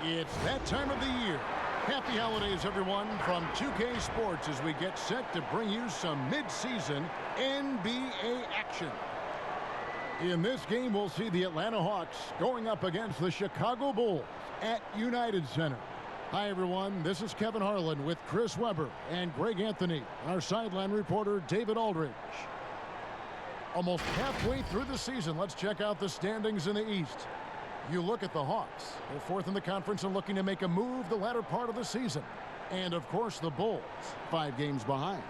It's that time of the year. Happy holidays, everyone, from 2K Sports as we get set to bring you some mid-season NBA action. In this game, we'll see the Atlanta Hawks going up against the Chicago Bulls at United Center. Hi, everyone. This is Kevin Harlan with Chris Webber and Greg Anthony, our sideline reporter, David Aldridge. Almost halfway through the season, let's check out the standings in the East. You look at the Hawks. They're fourth in the conference and looking to make a move the latter part of the season. And, of course, the Bulls, 5 games behind.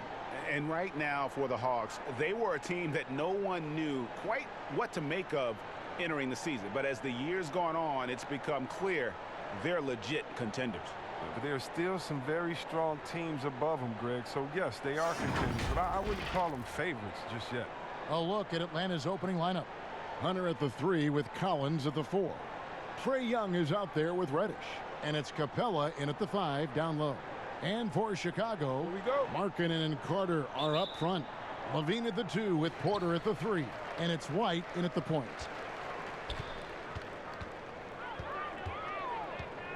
And right now for the Hawks, they were a team that no one knew quite what to make of entering the season. But as the year's gone on, it's become clear they're legit contenders. But there are still some very strong teams above them, Greg. So, yes, they are contenders. But I wouldn't call them favorites just yet. A look at Atlanta's opening lineup. Hunter at the 3 with Collins at the 4. Trae Young is out there with Reddish. And it's Capella in at the 5 down low. And for Chicago, here we go. Markkanen and Carter are up front. Levine at the 2 with Porter at the 3. And it's White in at the point.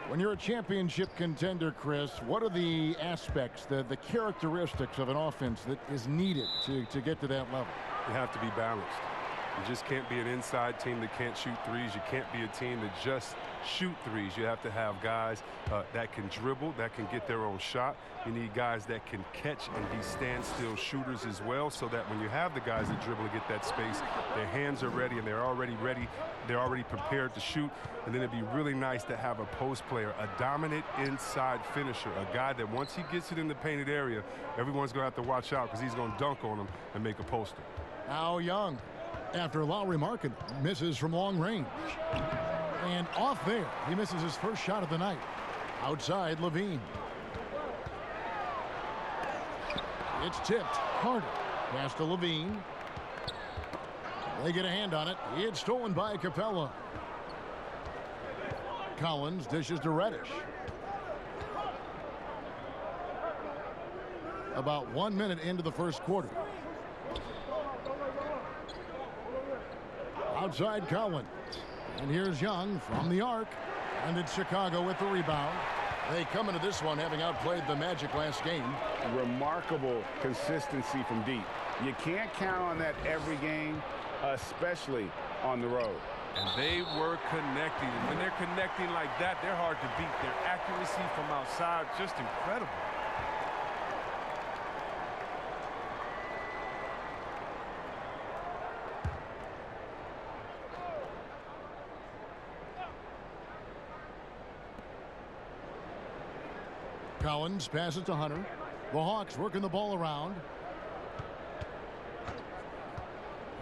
When you're a championship contender, Chris, what are the aspects, the characteristics of an offense that is needed to get to that level? You have to be balanced. You just can't be an inside team that can't shoot threes. You can't be a team that just shoot threes. You have to have guys that can dribble, that can get their own shot. You need guys that can catch and be standstill shooters as well, so that when you have the guys that dribble and get that space, their hands are ready and they're already ready. They're already prepared to shoot. And then it'd be really nice to have a post player, a dominant inside finisher, a guy that once he gets it in the painted area, everyone's going to have to watch out because he's going to dunk on him and make a poster. Now Young, after Lowry Markkanen misses from long range. And off there, he misses his first shot of the night. Outside, Levine. It's tipped. Carter. Pass to Levine. They get a hand on it. It's stolen by Capella. Collins dishes to Reddish. About 1 minute into the first quarter. Outside Collins. And here's Young from the arc. And it's Chicago with the rebound. They come into this one having outplayed the Magic last game. Remarkable consistency from deep. You can't count on that every game, especially on the road. And they were connecting. And when they're connecting like that, they're hard to beat. Their accuracy from outside, just incredible. Collins passes to Hunter. The Hawks working the ball around.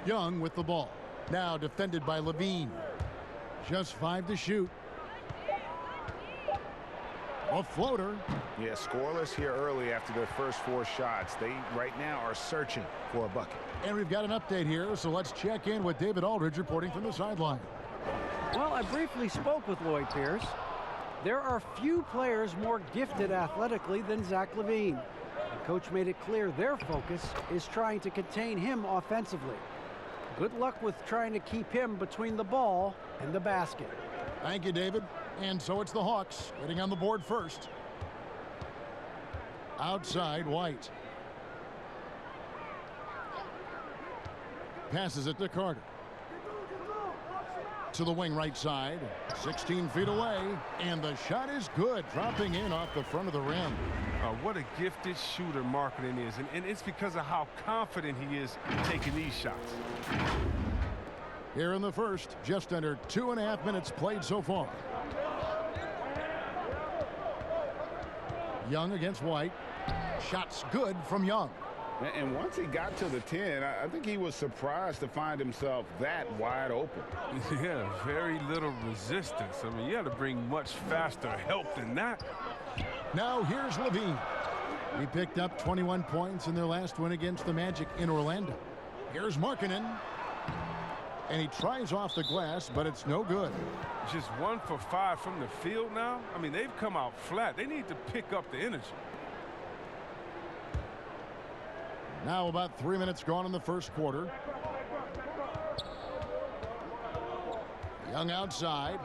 Young with the ball. Now defended by Levine. Just 5 to shoot. A floater. Yeah, scoreless here early after their first 4 shots. They right now are searching for a bucket. And we've got an update here, so let's check in with David Aldridge reporting from the sideline. Well, I briefly spoke with Lloyd Pierce. There are few players more gifted athletically than Zach LaVine. The coach made it clear their focus is trying to contain him offensively. Good luck with trying to keep him between the ball and the basket. Thank you, David. And so it's the Hawks getting on the board first. Outside, White. Passes it to Carter. To the wing right side. 16 feet away. And the shot is good. Dropping in off the front of the rim. What a gifted shooter Markkanen is. And it's because of how confident he is taking these shots. Here in the first, just under 2.5 minutes played so far. Young against White. Shots good from Young. And once he got to the 10, I think he was surprised to find himself that wide open. Yeah, very little resistance. I mean, you got to bring much faster help than that. Now here's Levine. He picked up 21 points in their last win against the Magic in Orlando. Here's Markkanen. And he tries off the glass, but it's no good. Just 1 for 5 from the field now. I mean, they've come out flat. They need to pick up the energy. Now about 3 minutes gone in the first quarter. Young outside.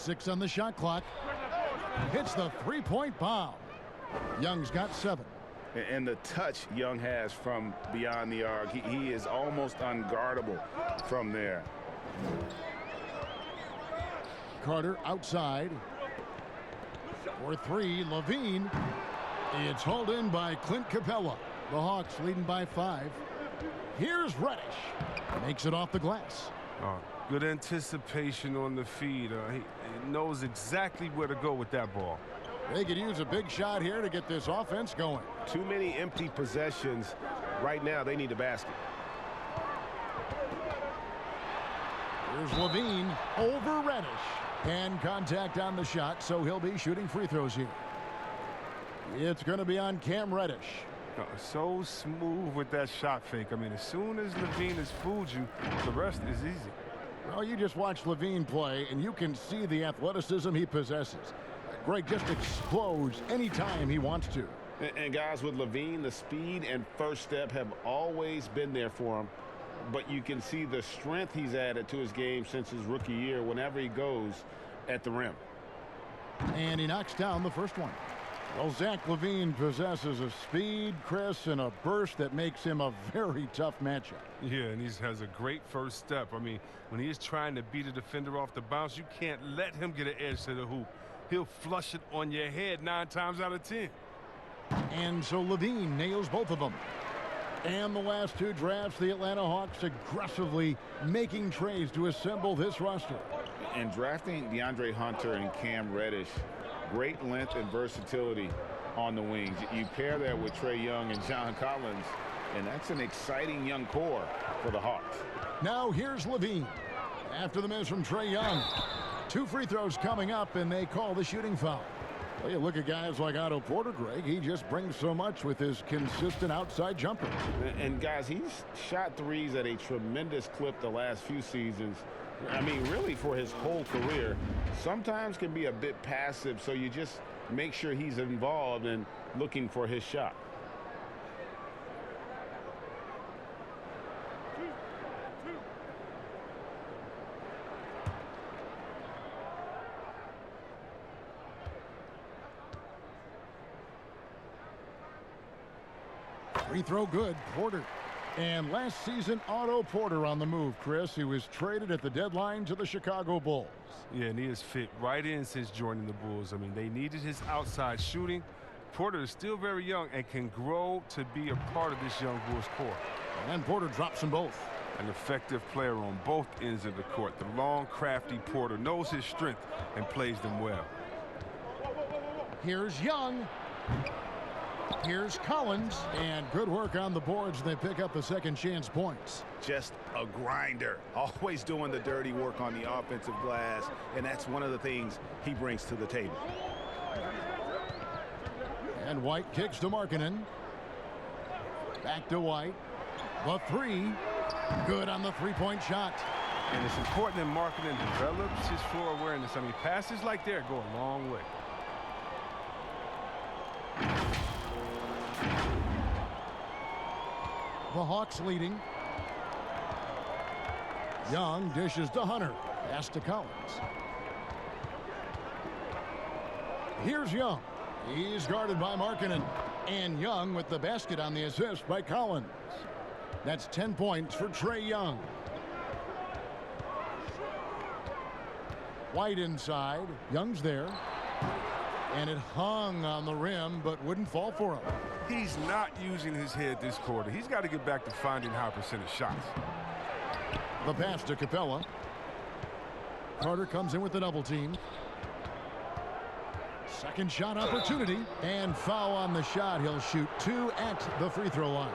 6 on the shot clock. Hits the three-point bomb. Young's got 7. And the touch Young has from beyond the arc, he is almost unguardable from there. Carter outside. For 3, Levine. It's hauled in by Clint Capella. The Hawks leading by 5. Here's Reddish. Makes it off the glass. Good anticipation on the feed. He knows exactly where to go with that ball. They could use a big shot here to get this offense going. Too many empty possessions. Right now, they need a basket. Here's Levine over Reddish. And contact on the shot, so he'll be shooting free throws here. It's going to be on Cam Reddish. So smooth with that shot fake. I mean, as soon as Levine has fooled you, the rest is easy. Well, you just watch Levine play, and you can see the athleticism he possesses. Greg just explodes anytime he wants to. And guys, with Levine, the speed and first step have always been there for him. But you can see the strength he's added to his game since his rookie year whenever he goes at the rim. And he knocks down the first one. Well, Zach Levine possesses a speed, Chris, and a burst that makes him a very tough matchup. Yeah, and he has a great first step. I mean, when he is trying to beat a defender off the bounce, you can't let him get an edge to the hoop. He'll flush it on your head 9 times out of 10. And so Levine nails both of them. And the last 2 drafts, the Atlanta Hawks aggressively making trades to assemble this roster. And drafting DeAndre Hunter and Cam Reddish, great length and versatility on the wings. You pair that with Trae Young and John Collins, and that's an exciting young core for the Hawks. Now here's Levine. After the miss from Trae Young. 2 free throws coming up, and they call the shooting foul. Well, you look at guys like Otto Porter, Greg. He just brings so much with his consistent outside jumper. And guys, he's shot threes at a tremendous clip the last few seasons. I mean, really for his whole career. Sometimes can be a bit passive, so you just make sure he's involved and looking for his shot. Free throw good, Porter. And last season, Otto Porter on the move, Chris. He was traded at the deadline to the Chicago Bulls. Yeah, and he has fit right in since joining the Bulls. I mean, they needed his outside shooting. Porter is still very young and can grow to be a part of this young Bulls core. And Porter drops them both. An effective player on both ends of the court. The long, crafty Porter knows his strength and plays them well. Here's Young. Here's Collins, and good work on the boards. They pick up the second chance points. Just a grinder, always doing the dirty work on the offensive glass, and that's one of the things he brings to the table. And White kicks to Markkanen. Back to White. The 3, good on the three-point shot. And it's important that Markkanen develops his floor awareness. I mean, passes like that go a long way. The Hawks leading. Young dishes to Hunter. Pass to Collins. Here's Young. He's guarded by Markkanen. And Young with the basket on the assist by Collins. That's 10 points for Trae Young. White inside. Young's there. And it hung on the rim, but wouldn't fall for him. He's not using his head this quarter. He's got to get back to finding high percentage shots. The pass to Capella. Carter comes in with the double team. Second shot opportunity. And foul on the shot. He'll shoot 2 at the free throw line.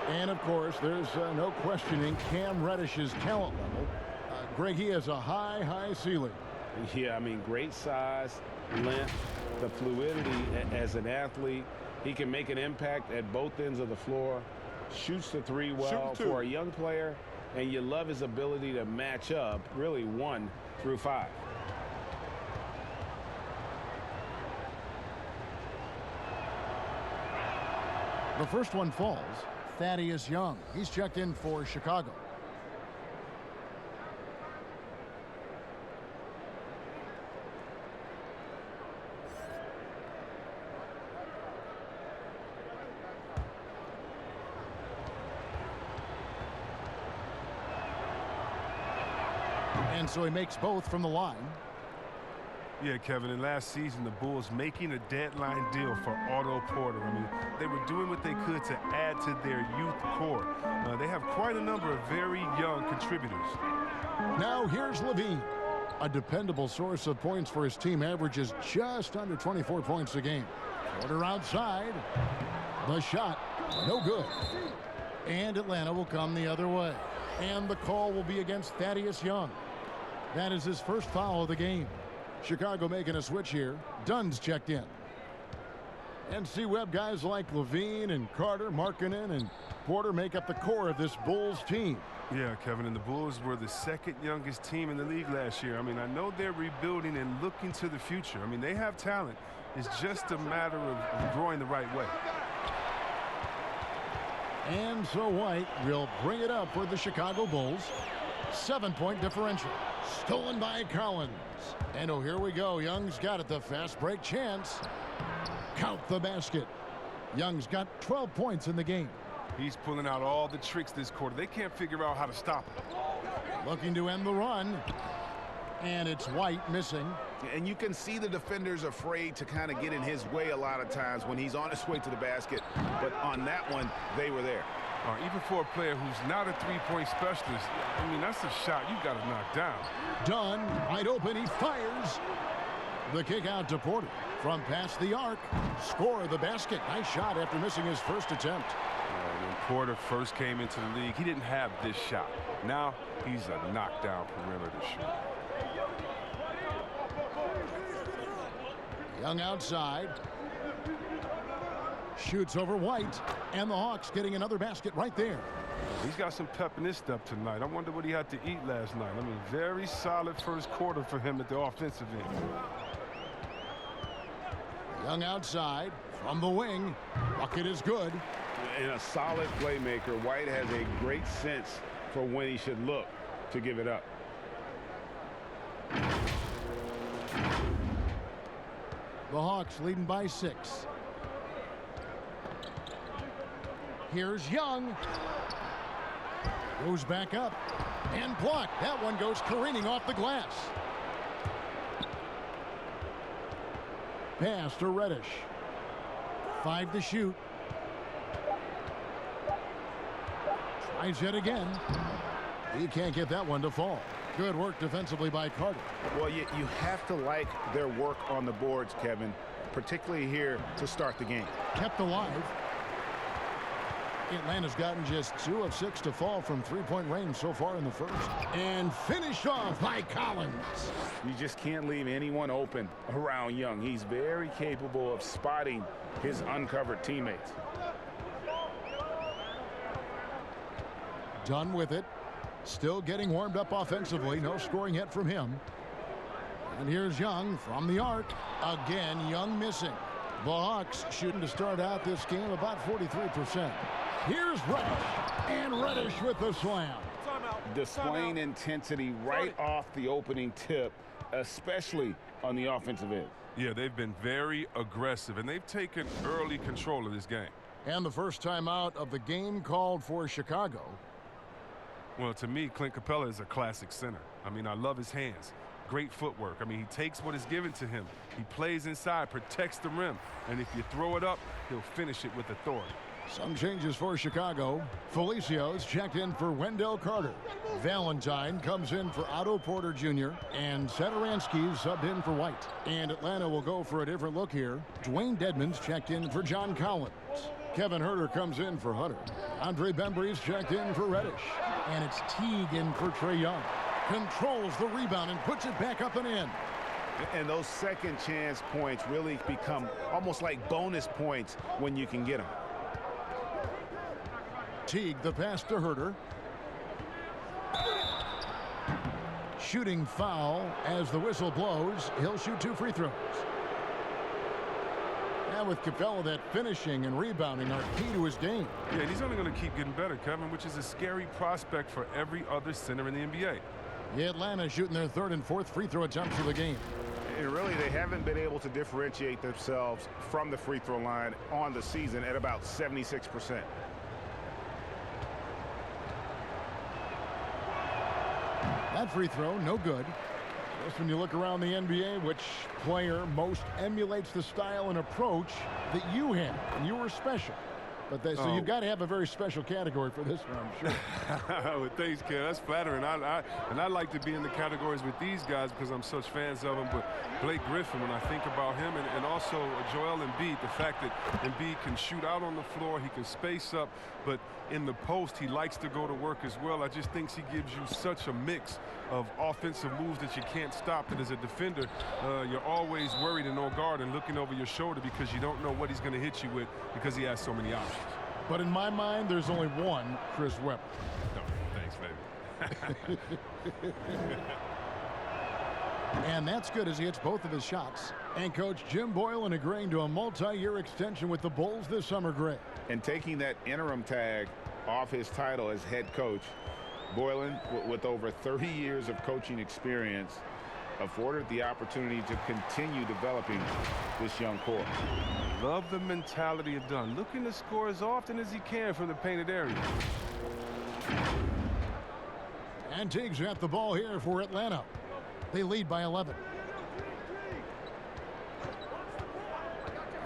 And, of course, there's no questioning Cam Reddish's talent level. Greg, he has a high ceiling. Yeah, I mean, great size, length, the fluidity as an athlete. He can make an impact at both ends of the floor. Shoots the 3 well for a young player. And you love his ability to match up, really 1 through 5. The first one falls. Thaddeus Young. He's checked in for Chicago. And so he makes both from the line. Yeah, Kevin, and last season, the Bulls making a deadline deal for Otto Porter. I mean, they were doing what they could to add to their youth core. They have quite a number of very young contributors. Now here's Levine. A dependable source of points for his team, averages just under 24 points a game. Porter outside. The shot, no good. And Atlanta will come the other way. And the call will be against Thaddeus Young. That is his first foul of the game. Chicago making a switch here. Dunn's checked in. And see Webb guys like Levine and Carter, Markkanen, and Porter make up the core of this Bulls team. Yeah, Kevin, and the Bulls were the second youngest team in the league last year. I mean, I know they're rebuilding and looking to the future. I mean, they have talent. It's just a matter of growing the right way. And so White will bring it up for the Chicago Bulls. 7-point differential. Stolen by Collins. And oh, here we go. Young's got it. The fast break chance. Count the basket. Young's got 12 points in the game. He's pulling out all the tricks this quarter. They can't figure out how to stop him. Looking to end the run. And it's White missing. And you can see the defenders afraid to kind of get in his way a lot of times when he's on his way to the basket. But on that one, they were there. Even for a player who's not a three-point specialist, I mean, that's a shot you got to knock down. Dunn, wide open, he fires. The kick out to Porter. From past the arc, score the basket. Nice shot after missing his first attempt. When Porter first came into the league, he didn't have this shot. Now he's a knockdown perimeter shooter. Young outside. Shoots over White. And the Hawks getting another basket right there. He's got some pep in his step tonight. I wonder what he had to eat last night. I mean, very solid first quarter for him at the offensive end. Young outside from the wing. Bucket is good. And a solid playmaker. White has a great sense for when he should look to give it up. The Hawks leading by 6. Here's Young. Goes back up and blocked. That one goes careening off the glass. Pass to Reddish. 5 to shoot. Tries yet again. He can't get that one to fall. Good work defensively by Carter. Well, you have to like their work on the boards, Kevin, particularly here to start the game. Kept alive. Atlanta's gotten just 2 of 6 to fall from three-point range so far in the first. And finished off by Collins. You just can't leave anyone open around Young. He's very capable of spotting his uncovered teammates. Done with it. Still getting warmed up offensively. No scoring yet from him. And here's Young from the arc. Again, Young missing. The Hawks shooting to start out this game about 43%. Here's Reddish. And Reddish with the slam. Displaying intensity right off the opening tip, especially on the offensive end. Yeah, they've been very aggressive, and they've taken early control of this game. And the first time out of the game called for Chicago. Well, to me, Clint Capella is a classic center. I mean, I love his hands. Great footwork. I mean, he takes what is given to him. He plays inside, protects the rim. And if you throw it up, he'll finish it with authority. Some changes for Chicago. Felicia's checked in for Wendell Carter. Valentine comes in for Otto Porter Jr. And Satoransky's subbed in for White. And Atlanta will go for a different look here. Dwayne Dedmon's checked in for John Collins. Kevin Huerter comes in for Hunter. Andre Bembry's checked in for Reddish. And it's Teague in for Trae Young. Controls the rebound and puts it back up and in. And those second chance points really become almost like bonus points when you can get them. Teague the pass to Huerter. Shooting foul as the whistle blows. He'll shoot 2 free throws. Now with Capella, that finishing and rebounding are key to his game. Yeah, and he's only going to keep getting better, Kevin, which is a scary prospect for every other center in the NBA. Atlanta shooting their 3rd and 4th free throw attempts of the game. And really, they haven't been able to differentiate themselves from the free throw line on the season at about 76%. That free throw, no good. Just when you look around the NBA, which player most emulates the style and approach that you have? And you were special. But so you've got to have a very special category for this one, I'm sure. Well, thanks, Ken. That's flattering. I like to be in the categories with these guys because I'm such fans of them. But Blake Griffin, when I think about him, and also Joel Embiid, the fact that Embiid can shoot out on the floor, he can space up, but in the post, he likes to go to work as well. I just think he gives you such a mix of offensive moves that you can't stop. That as a defender, you're always worried and on guard and looking over your shoulder because you don't know what he's going to hit you with because he has so many options. But in my mind, there's only one Chris Webber. No, thanks, baby. And that's good as he hits both of his shots. And Coach Jim Boylan agreeing to a multi-year extension with the Bulls this summer, Greg. And taking that interim tag off his title as head coach, Boylan, with over 30 years of coaching experience, afforded the opportunity to continue developing this young core. Love the mentality of Dunn, looking to score as often as he can from the painted area. And Teague's got the ball here for Atlanta. They lead by 11.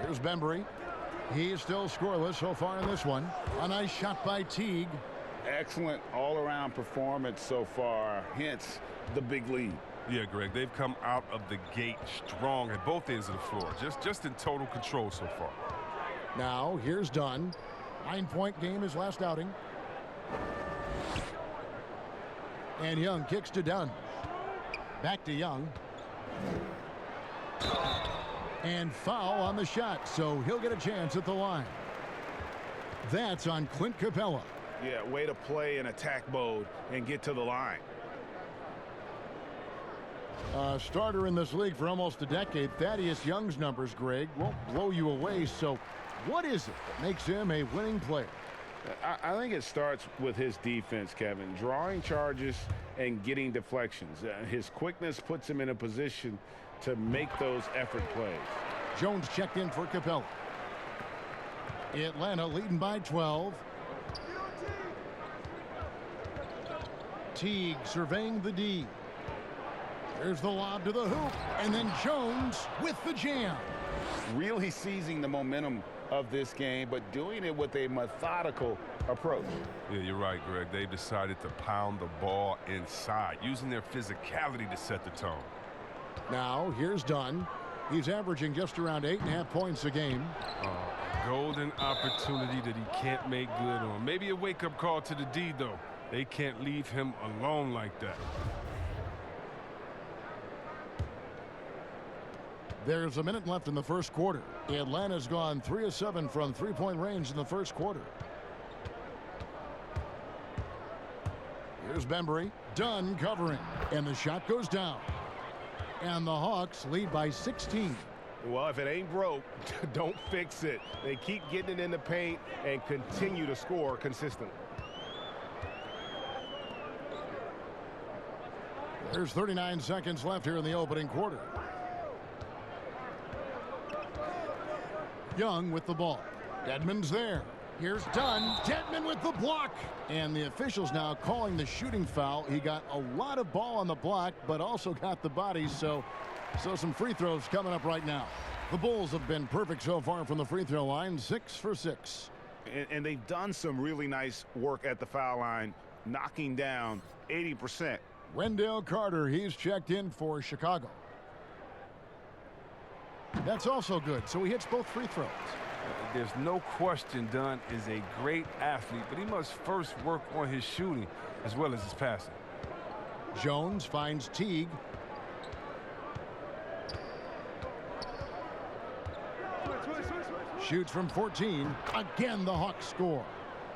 Here's Bembry. He's still scoreless so far in this one. A nice shot by Teague. Excellent all-around performance so far, hence the big lead. Yeah, Greg, they've come out of the gate strong at both ends of the floor. Just in total control so far. Now, here's Dunn. 9-point game his last outing. And Young kicks to Dunn. Back to Young. And foul on the shot, so he'll get a chance at the line. That's on Clint Capella. Yeah, way to play in attack mode and get to the line. Starter in this league for almost a decade. Thaddeus Young's numbers, Greg, won't blow you away. So what is it that makes him a winning player? I think it starts with his defense, Kevin. Drawing charges and getting deflections. His quickness puts him in a position to make those effort plays. Jones checked in for Capella. Atlanta leading by 12. Teague surveying the D. There's the lob to the hoop, and then Jones with the jam. Really seizing the momentum of this game, but doing it with a methodical approach. Yeah, you're right, Greg. They've decided to pound the ball inside, using their physicality to set the tone. Now, here's Dunn. He's averaging just around 8.5 points a game. Golden opportunity that he can't make good on. Maybe a wake-up call to the D, though. They can't leave him alone like that. There's a minute left in the first quarter. Atlanta's gone 3 of 7 from three-point range in the first quarter. Here's Bembry. Dunn covering. And the shot goes down. And the Hawks lead by 16. Well, if it ain't broke, don't fix it. They keep getting it in the paint and continue to score consistently. There's 39 seconds left here in the opening quarter. Young with the ball. Dedmon's there. Here's Dunn. Dedmon with the block. And the officials now calling the shooting foul. He got a lot of ball on the block, but also got the body, so some free throws coming up right now. The Bulls have been perfect so far from the free throw line, 6 for 6. And they've done some really nice work at the foul line, knocking down 80%. Wendell Carter, he's checked in for Chicago. That's also good, so he hits both free throws. There's no question Dunn is a great athlete, but he must first work on his shooting as well as his passing. Jones finds Teague. Shoots from 14. Again, the Hawks score.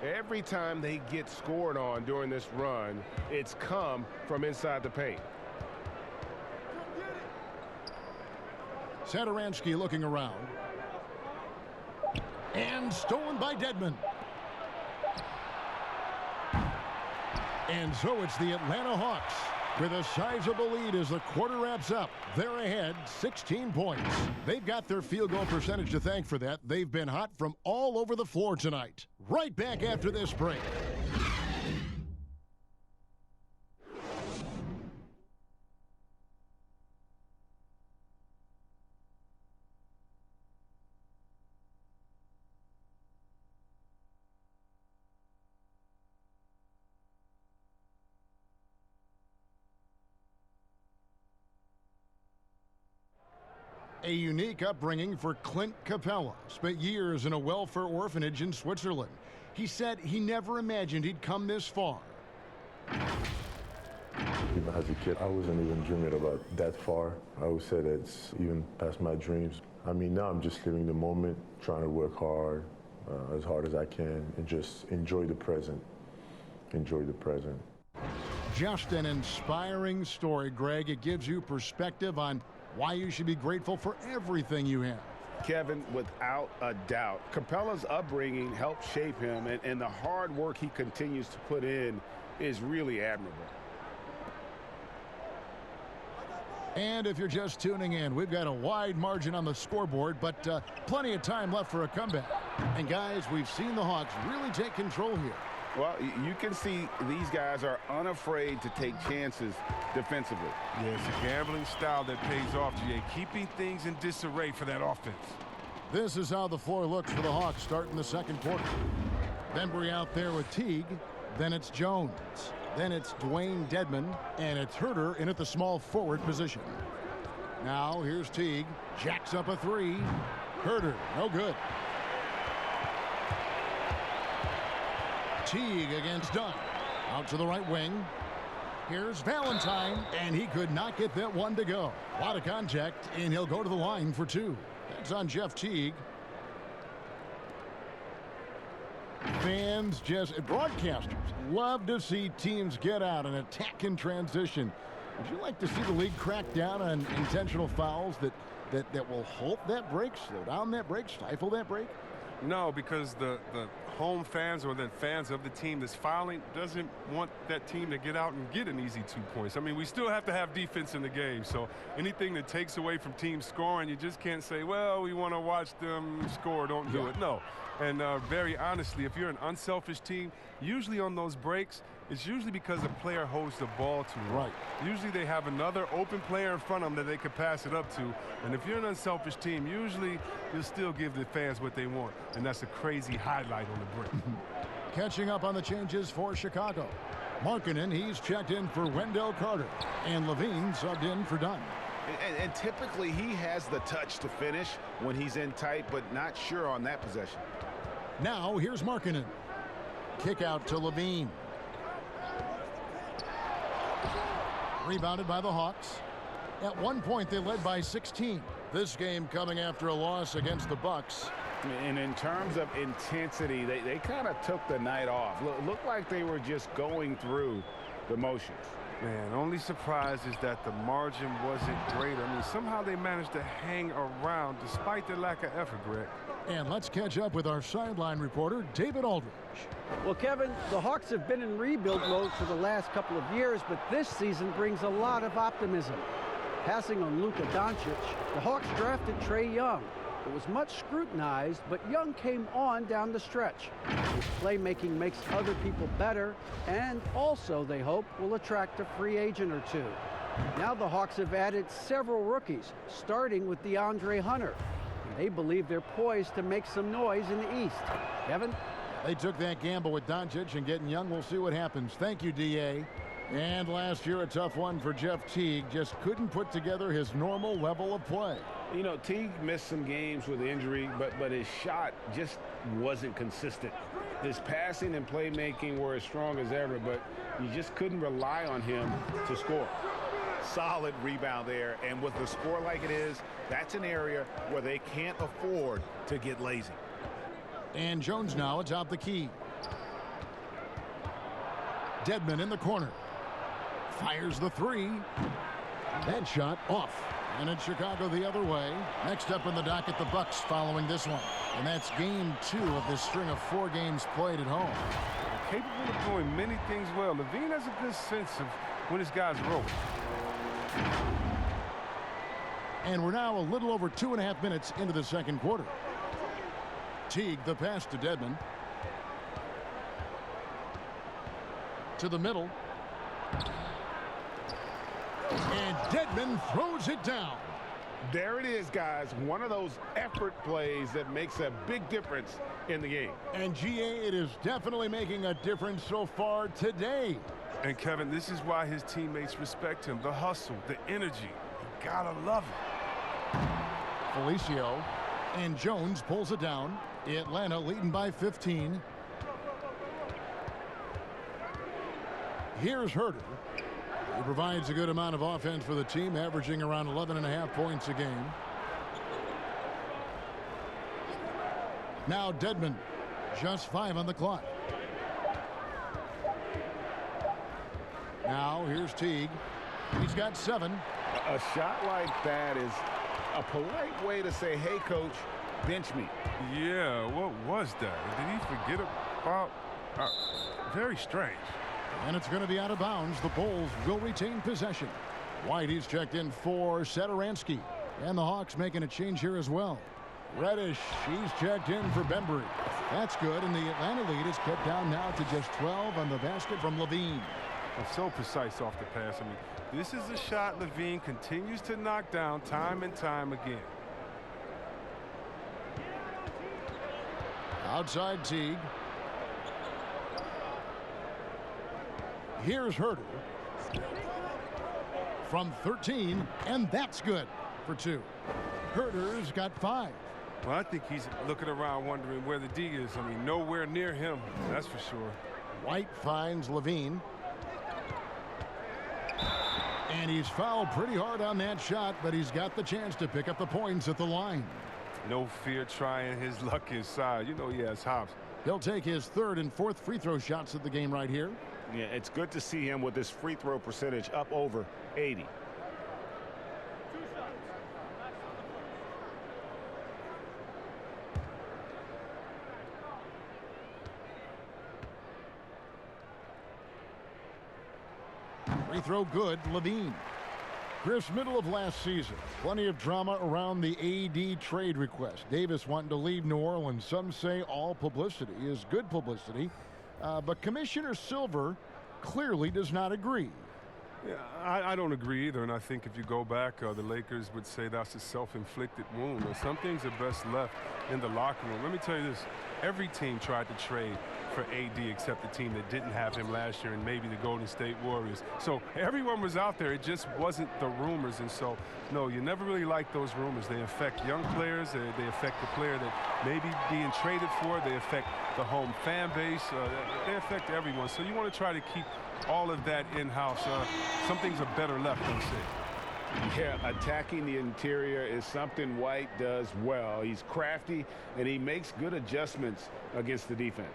Every time they get scored on during this run, it's come from inside the paint. Satoransky looking around. And stolen by Dedmon. And so it's the Atlanta Hawks with a sizable lead as the quarter wraps up. They're ahead 16 points. They've got their field goal percentage to thank for that. They've been hot from all over the floor tonight. Right back after this break. A unique upbringing for Clint Capella. Spent years in a welfare orphanage in Switzerland. He said he never imagined he'd come this far. Even as a kid, I wasn't even dreaming about that far. I would say that it's even past my dreams. I mean, now I'm just living the moment, trying to work hard as I can, and just enjoy the present. Enjoy the present. Just an inspiring story, Greg. It gives you perspective on why you should be grateful for everything you have. Kevin, without a doubt, Capella's upbringing helped shape him, and the hard work he continues to put in is really admirable. And if you're just tuning in, we've got a wide margin on the scoreboard, but plenty of time left for a comeback. And guys, we've seen the Hawks really take control here. Well, you can see these guys are unafraid to take chances defensively. Yeah, it's a gambling style that pays off, GA, keeping things in disarray for that offense. This is how the floor looks for the Hawks starting the second quarter. Bembry out there with Teague. Then it's Jones. Then it's Dwayne Dedmon. And it's Herter in at the small forward position. Now here's Teague. Jacks up a three. Herter, no good. Teague against Dunn. Out to the right wing. Here's Valentine, and he could not get that one to go. A lot of contact, and he'll go to the line for two. That's on Jeff Teague. Fans, broadcasters love to see teams get out and attack in transition. Would you like to see the league crack down on intentional fouls that will halt that break, slow down that break, stifle that break? No, because the home fans or the fans of the team that's fouling doesn't want that team to get out and get an easy 2 points. I mean, we still have to have defense in the game, so anything that takes away from teams scoring, you just can't say, well, we want to watch them score, don't do it. No. And very honestly, if you're an unselfish team, usually on those breaks, it's usually because a player holds the ball too long. Right. Usually they have another open player in front of them that they could pass it up to. And if you're an unselfish team, usually you'll still give the fans what they want. And that's a crazy highlight on the break. Catching up on the changes for Chicago. Markkanen, he's checked in for Wendell Carter. And Levine subbed in for Dunn. And typically he has the touch to finish when he's in tight, but not sure on that possession. Now here's Markkanen. Kick out to Levine. Rebounded by the Hawks. At one point, they led by 16. This game coming after a loss against the Bucks. And in terms of intensity, they kind of took the night off. Looked like they were just going through the motions. Man, only surprise is that the margin wasn't great. I mean, somehow they managed to hang around despite their lack of effort, Greg. And let's catch up with our sideline reporter, David Aldridge. Well, Kevin, the Hawks have been in rebuild mode for the last couple of years, but this season brings a lot of optimism. Passing on Luka Doncic, the Hawks drafted Trae Young. It was much scrutinized, but Young came on down the stretch. His playmaking makes other people better, and also, they hope, will attract a free agent or two. Now the Hawks have added several rookies, starting with DeAndre Hunter. They believe they're poised to make some noise in the East. Kevin? They took that gamble with Doncic, and getting Young, we'll see what happens. Thank you, D.A. And last year, a tough one for Jeff Teague. Just couldn't put together his normal level of play. You know, Teague missed some games with injury, but his shot just wasn't consistent. His passing and playmaking were as strong as ever, but you just couldn't rely on him to score. Solid rebound there, and with the score like it is, that's an area where they can't afford to get lazy. And Jones now atop the key. Dedmon in the corner. Fires the three. That shot off. And it's Chicago the other way. Next up in the docket, the Bucks following this one. And that's game 2 of this string of 4 games played at home. Capable of doing many things well. Levine has a good sense of when his guys roll. And we're now a little over 2.5 minutes into the second quarter. Teague, the pass to Dedmon. To the middle. And Dedmon throws it down. There it is, guys. One of those effort plays that makes a big difference in the game. And GA, it is definitely making a difference so far today. And Kevin, this is why his teammates respect him. The hustle, the energy. You gotta love it. Felicio. And Jones pulls it down. Atlanta leading by 15. Here's Herter. He provides a good amount of offense for the team, averaging around 11.5 points a game. Now Dedmon, just 5 on the clock. Now here's Teague. He's got 7. A shot like that is a polite way to say, hey, coach, bench me. Yeah, what was that? Did he forget about? Very strange. And it's going to be out of bounds. The Bulls will retain possession. White, he's checked in for Satoransky. And the Hawks making a change here as well. Reddish, he's checked in for Bembry. That's good, and the Atlanta lead is cut down now to just 12 on the basket from Levine. So precise off the pass. I mean, this is a shot Levine continues to knock down time and time again. Outside Teague. Here's Herter. From 13, and that's good for 2. Herter's got 5. Well, I think he's looking around wondering where the D is. I mean, nowhere near him, that's for sure. White finds Levine. And he's fouled pretty hard on that shot, but he's got the chance to pick up the points at the line. No fear trying his luck inside. You know he has hops. He'll take his 3rd and 4th free throw shots of the game right here. Yeah, it's good to see him with his free throw percentage up over 80. Free throw good, Levine. Chris, middle of last season, plenty of drama around the AD trade request. Davis wanting to leave New Orleans. Some say all publicity is good publicity, but Commissioner Silver clearly does not agree. Yeah, I don't agree either, and I think if you go back, the Lakers would say that's a self-inflicted wound. Or some things are best left in the locker room. Let me tell you this. Every team tried to trade for AD except the team that didn't have him last year and maybe the Golden State Warriors. So everyone was out there. It just wasn't the rumors. And so, no, you never really like those rumors. They affect young players. They affect the player that may be being traded for. They affect the home fan base. They affect everyone. So you want to try to keep all of that in-house. Some things are better left unsaid. Yeah, attacking the interior is something White does well. He's crafty, and he makes good adjustments against the defense.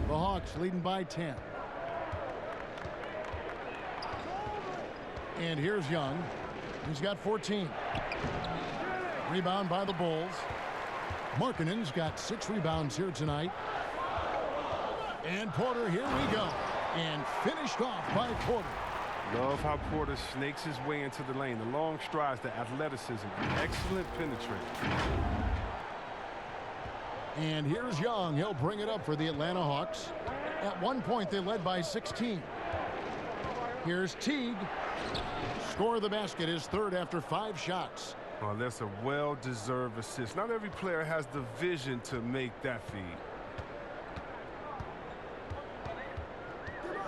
The Hawks leading by 10. And here's Young. He's got 14. Rebound by the Bulls. Markkanen's got 6 rebounds here tonight. And Porter, here we go. And finished off by Porter. Love how Porter snakes his way into the lane. The long strides, the athleticism, excellent penetration. And here's Young. He'll bring it up for the Atlanta Hawks. At one point, they led by 16. Here's Teague. Score of the basket, his 3rd after 5 shots. Well, that's a well-deserved assist. Not every player has the vision to make that feed.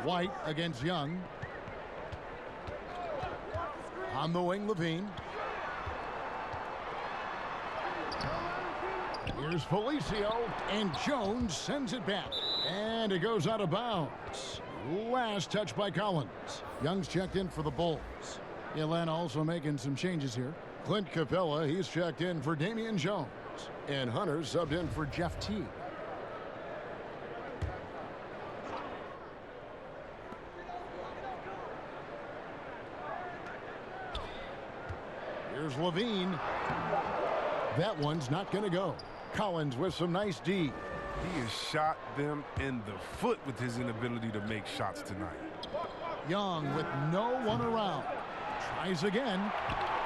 White against Young. On the wing, Levine. Here's Felicio, and Jones sends it back. And it goes out of bounds. Last touch by Collins. Young's checked in for the Bulls. Atlanta also making some changes here. Clint Capella, he's checked in for Damian Jones. And Hunter subbed in for Jeff Teague. Here's Levine. That one's not going to go. Collins with some nice D. He has shot them in the foot with his inability to make shots tonight. Young with no one around. Tries again.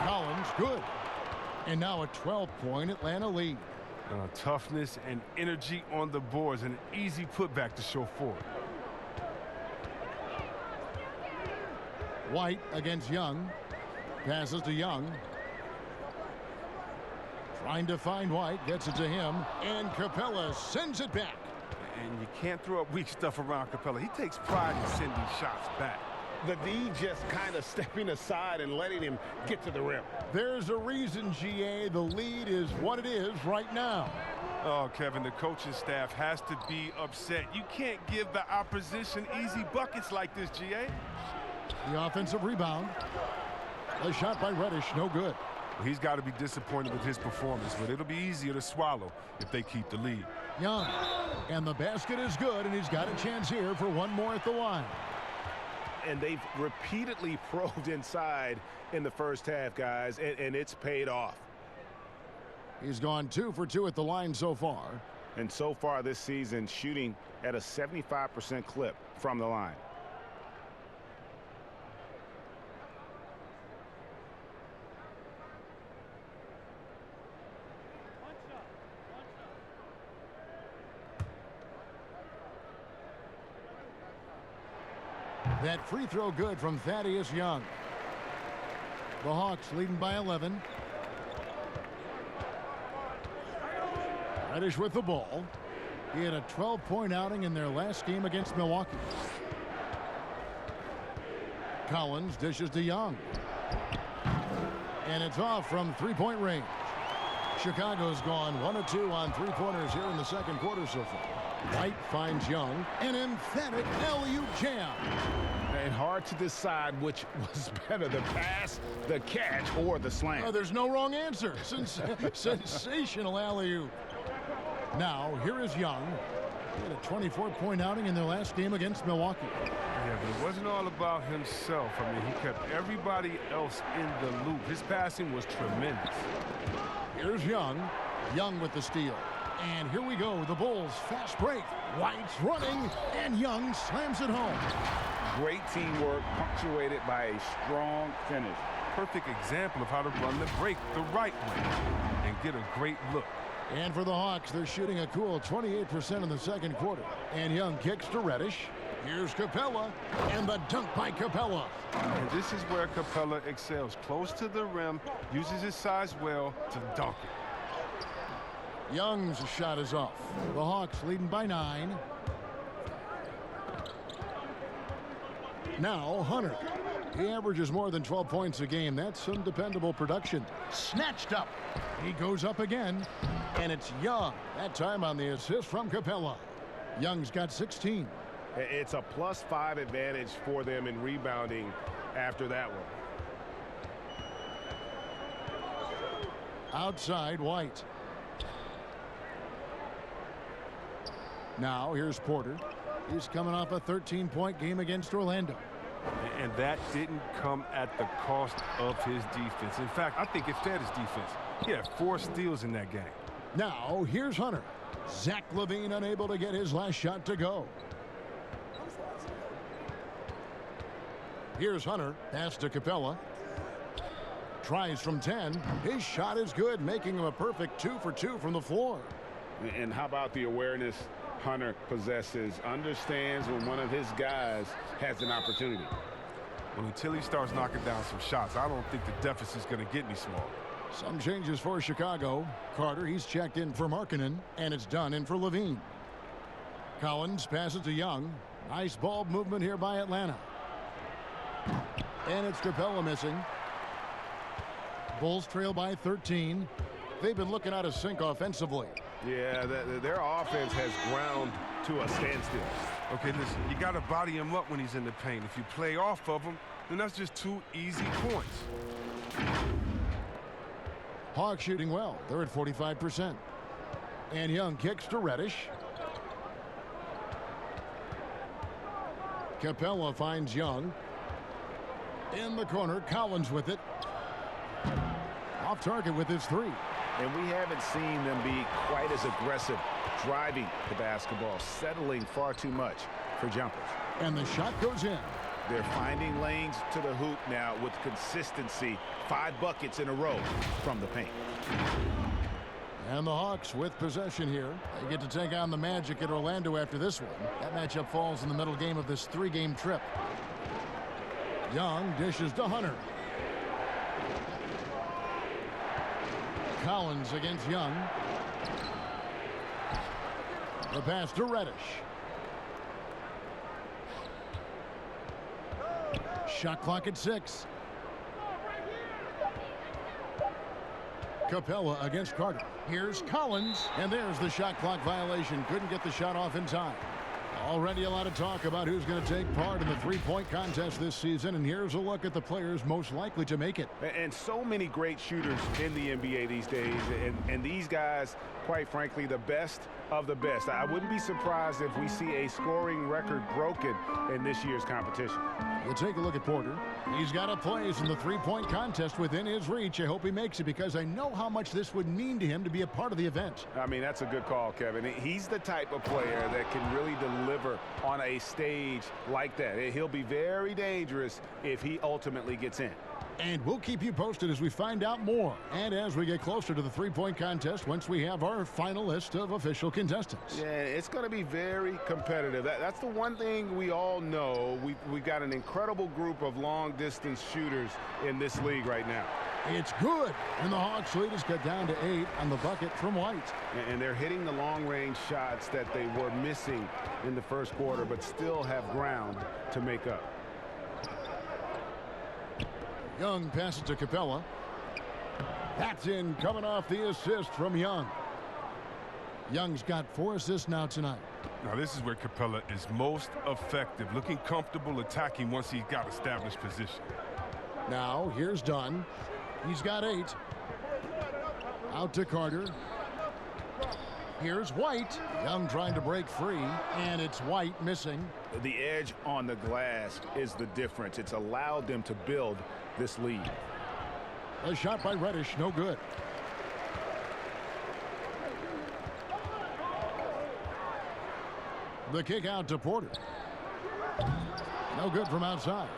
Collins, good. And now a 12-point Atlanta lead. Toughness and energy on the boards, and an easy putback to show for it. White against Young. Passes to Young. Trying to find White. Gets it to him. And Capella sends it back. And you can't throw up weak stuff around Capella. He takes pride in sending shots back. The D just kind of stepping aside and letting him get to the rim. There's a reason, GA, the lead is what it is right now. Oh, Kevin, the coaching staff has to be upset. You can't give the opposition easy buckets like this, GA. The offensive rebound. A shot by Reddish, no good. Well, he's got to be disappointed with his performance, but it'll be easier to swallow if they keep the lead. Young, and the basket is good, and he's got a chance here for one more at the line. And they've repeatedly probed inside in the first half, guys, and it's paid off. He's gone 2 for 2 at the line so far. And so far this season, shooting at a 75% clip from the line. That free throw good from Thaddeus Young. The Hawks leading by 11. Reddish with the ball. He had a 12-point outing in their last game against Milwaukee. Collins dishes to Young. And it's off from three-point range. Chicago's gone 1 of 2 on three-pointers here in the second quarter so far. White finds Young. An emphatic alley-oop jam. And hard to decide which was better, the pass, the catch, or the slam. There's no wrong answer. Sensational alley-oop. Now, here is Young. He had a 24-point outing in their last game against Milwaukee. Yeah, but it wasn't all about himself. I mean, he kept everybody else in the loop. His passing was tremendous. Here's Young. Young with the steal. And here we go. The Bulls fast break. White's running, and Young slams it home. Great teamwork, punctuated by a strong finish. Perfect example of how to run the break the right way and get a great look. And for the Hawks, they're shooting a cool 28% in the second quarter. And Young kicks to Reddish. Here's Capella, and the dunk by Capella. And this is where Capella excels. Close to the rim, uses his size well to dunk it. Young's shot is off. The Hawks leading by 9. Now Hunter. He averages more than 12 points a game. That's some dependable production. Snatched up. He goes up again. And it's Young. That time on the assist from Capella. Young's got 16. It's a +5 advantage for them in rebounding after that one. Outside White. Now here's Porter. He's coming off a 13-point game against Orlando. And that didn't come at the cost of his defense. In fact, I think it fed his defense. He had 4 steals in that game. Now here's Hunter. Zach LaVine unable to get his last shot to go. Here's Hunter. Pass to Capella. Tries from 10. His shot is good, making him a perfect 2 for 2 from the floor. And how about the awareness Hunter possesses, understands when one of his guys has an opportunity. Well, until he starts knocking down some shots, I don't think the deficit's going to get any smaller. Some changes for Chicago. Carter, he's checked in for Markkanen, and it's done in for LaVine. Collins passes to Young. Nice ball movement here by Atlanta. And it's Capella missing. Bulls trail by 13. They've been looking out of sync offensively. Yeah, their offense has ground to a standstill. Okay, listen, you got to body him up when he's in the paint. If you play off of him, then that's just 2 easy points. Hawks shooting well. They're at 45%. And Young kicks to Reddish. Capella finds Young. In the corner, Collins with it. Off target with his 3. And we haven't seen them be quite as aggressive driving the basketball, settling far too much for jumpers. And the shot goes in. They're finding lanes to the hoop now with consistency. 5 buckets in a row from the paint. And the Hawks with possession here. They get to take on the Magic at Orlando after this one. That matchup falls in the middle game of this 3-game trip. Young dishes to Hunter. Collins against Young. The pass to Reddish. Shot clock at 6. Capella against Carter. Here's Collins, and there's the shot clock violation. Couldn't get the shot off in time. Already a lot of talk about who's going to take part in the three-point contest this season, and here's a look at the players most likely to make it. And so many great shooters in the NBA these days, and these guys, quite frankly, the best of the best. I wouldn't be surprised if we see a scoring record broken in this year's competition. We'll take a look at Porter. He's got a place in the three-point contest within his reach. I hope he makes it because I know how much this would mean to him to be a part of the event. I mean, that's a good call, Kevin. He's the type of player that can really deliver on a stage like that. He'll be very dangerous if he ultimately gets in. And we'll keep you posted as we find out more and as we get closer to the three-point contest once we have our final list of official contestants. Yeah, it's going to be very competitive. That's the one thing we all know. We've got an incredible group of long-distance shooters in this league right now. It's good, and the Hawks lead is cut down to 8 on the bucket from White. And they're hitting the long-range shots that they were missing in the first quarter, but still have ground to make up. Young passes to Capella. That's in, coming off the assist from Young. Young's got 4 assists now tonight. Now this is where Capella is most effective, looking comfortable attacking once he's got established position. Now here's Dunn. He's got 8. Out to Carter. Here's White. Young trying to break free, and it's White missing. The edge on the glass is the difference. It's allowed them to build this lead. A shot by Reddish, no good. The kick out to Porter. No good from outside.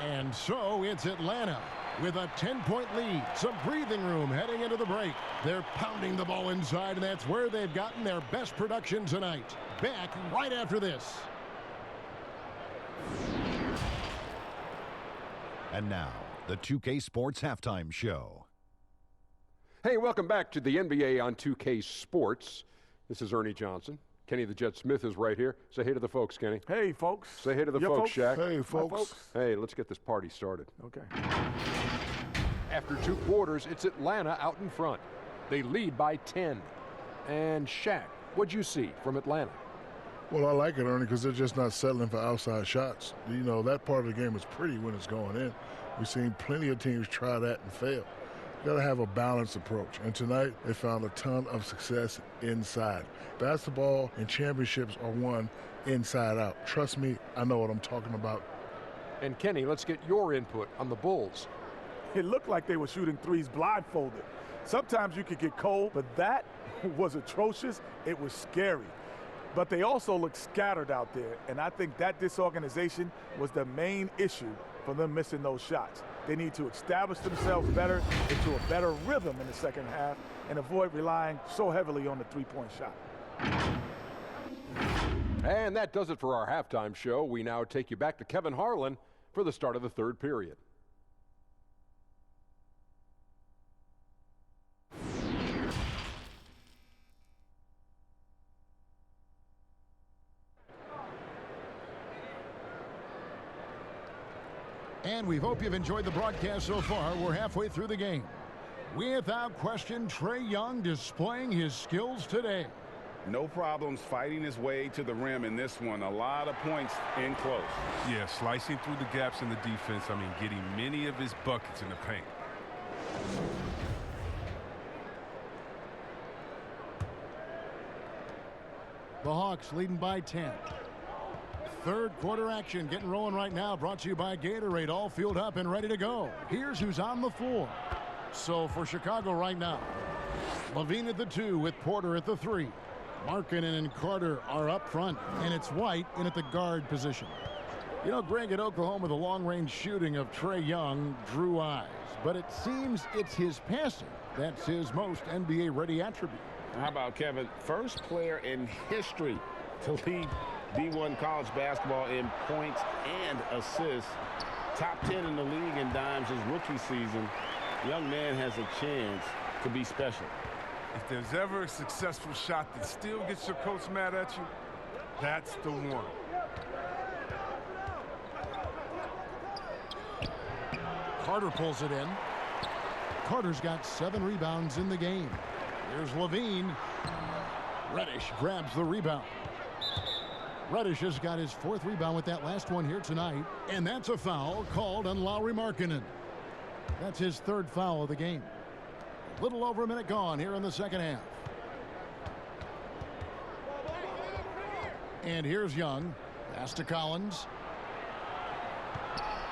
And so it's Atlanta with a 10-point lead. Some breathing room heading into the break. They're pounding the ball inside, and that's where they've gotten their best production tonight. Back right after this. And now, the 2K Sports Halftime Show. Hey, welcome back to the NBA on 2K Sports. This is Ernie Johnson. Kenny the Jet Smith is right here. Say hey to the folks, Kenny. Hey, folks. Say hey to the folks, Shaq. Hey, folks. Hey, let's get this party started. Okay. After 2 quarters, it's Atlanta out in front. They lead by 10. And Shaq, what'd you see from Atlanta? Well, I like it, Ernie, because they're just not settling for outside shots. You know, that part of the game is pretty when it's going in. We've seen plenty of teams try that and fail. You got to have a balanced approach. And tonight, they found a ton of success inside. Basketball and championships are won inside out. Trust me, I know what I'm talking about. And Kenny, let's get your input on the Bulls. It looked like they were shooting threes blindfolded. Sometimes you could get cold, but that was atrocious. It was scary. But they also looked scattered out there, and I think that disorganization was the main issue for them missing those shots. They need to establish themselves better into a better rhythm in the second half and avoid relying so heavily on the three-point shot. And that does it for our halftime show. We now take you back to Kevin Harlan for the start of the third period. And we hope you've enjoyed the broadcast so far. We're halfway through the game. Without question, Trae Young displaying his skills today. No problems fighting his way to the rim in this one. A lot of points in close. Yeah, slicing through the gaps in the defense. I mean, getting many of his buckets in the paint. The Hawks leading by 10. Third quarter action getting rolling right now, brought to you by Gatorade, all fueled up and ready to go. Here's who's on the floor. So for Chicago right now, Levine at the 2 with Porter at the 3. Markkanen and Carter are up front, and it's White in at the guard position. You know, Greg, at Oklahoma, the long-range shooting of Trae Young drew eyes, but it seems it's his passing that's his most NBA-ready attribute. How about Kevin? First player in history to lead D1 college basketball in points and assists. Top 10 in the league in dimes his rookie season. Young man has a chance to be special. If there's ever a successful shot that still gets your coach mad at you, that's the one. Carter pulls it in. Carter's got 7 rebounds in the game. Here's Levine. Reddish grabs the rebound. Reddish has got his 4th rebound with that last one here tonight. And that's a foul called on Lauri Markkanen. That's his 3rd foul of the game. A little over a minute gone here in the second half. And here's Young. Pass to Collins.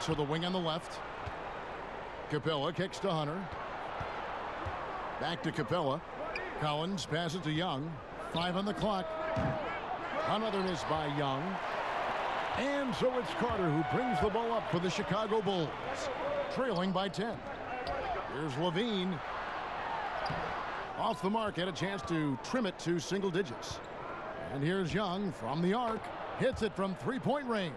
To the wing on the left. Capella kicks to Hunter. Back to Capella. Collins passes to Young. 5 on the clock. Another miss by Young. And so it's Carter who brings the ball up for the Chicago Bulls, trailing by 10. Here's Levine. Off the mark, had a chance to trim it to single digits. And here's Young from the arc. Hits it from 3-point range.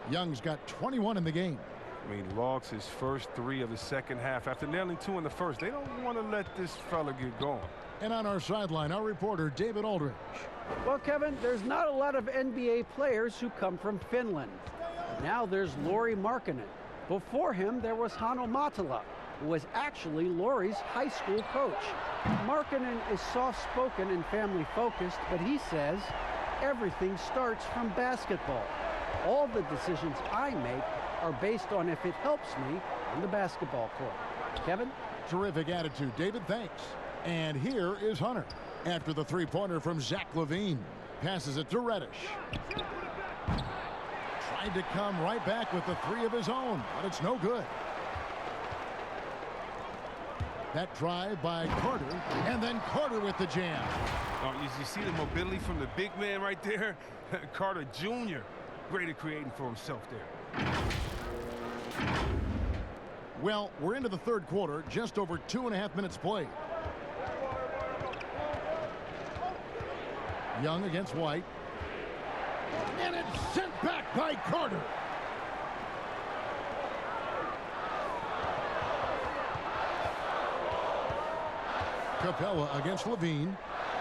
Young's got 21 in the game. I mean, logs his first 3 of the second half after nailing 2 in the first. They don't want to let this fella get going. And on our sideline, our reporter, David Aldridge. Well, Kevin, there's not a lot of NBA players who come from Finland. Now there's Lauri Markkanen. Before him, there was Hanno Matala, who was actually Lauri's high school coach. Markkanen is soft-spoken and family-focused, but he says everything starts from basketball. All the decisions I make are based on if it helps me on the basketball court. Kevin? Terrific attitude, David. Thanks. And here is Hunter after the 3-pointer from Zach Levine. Passes it to Reddish. Tried to come right back with the 3 of his own, but it's no good. That drive by Carter, and then Carter with the jam. Oh, you see the mobility from the big man right there? Carter Jr., great at creating for himself there. Well, we're into the 3rd quarter, just over 2.5 minutes played. Young against White. And it's sent back by Carter. Capella against Levine.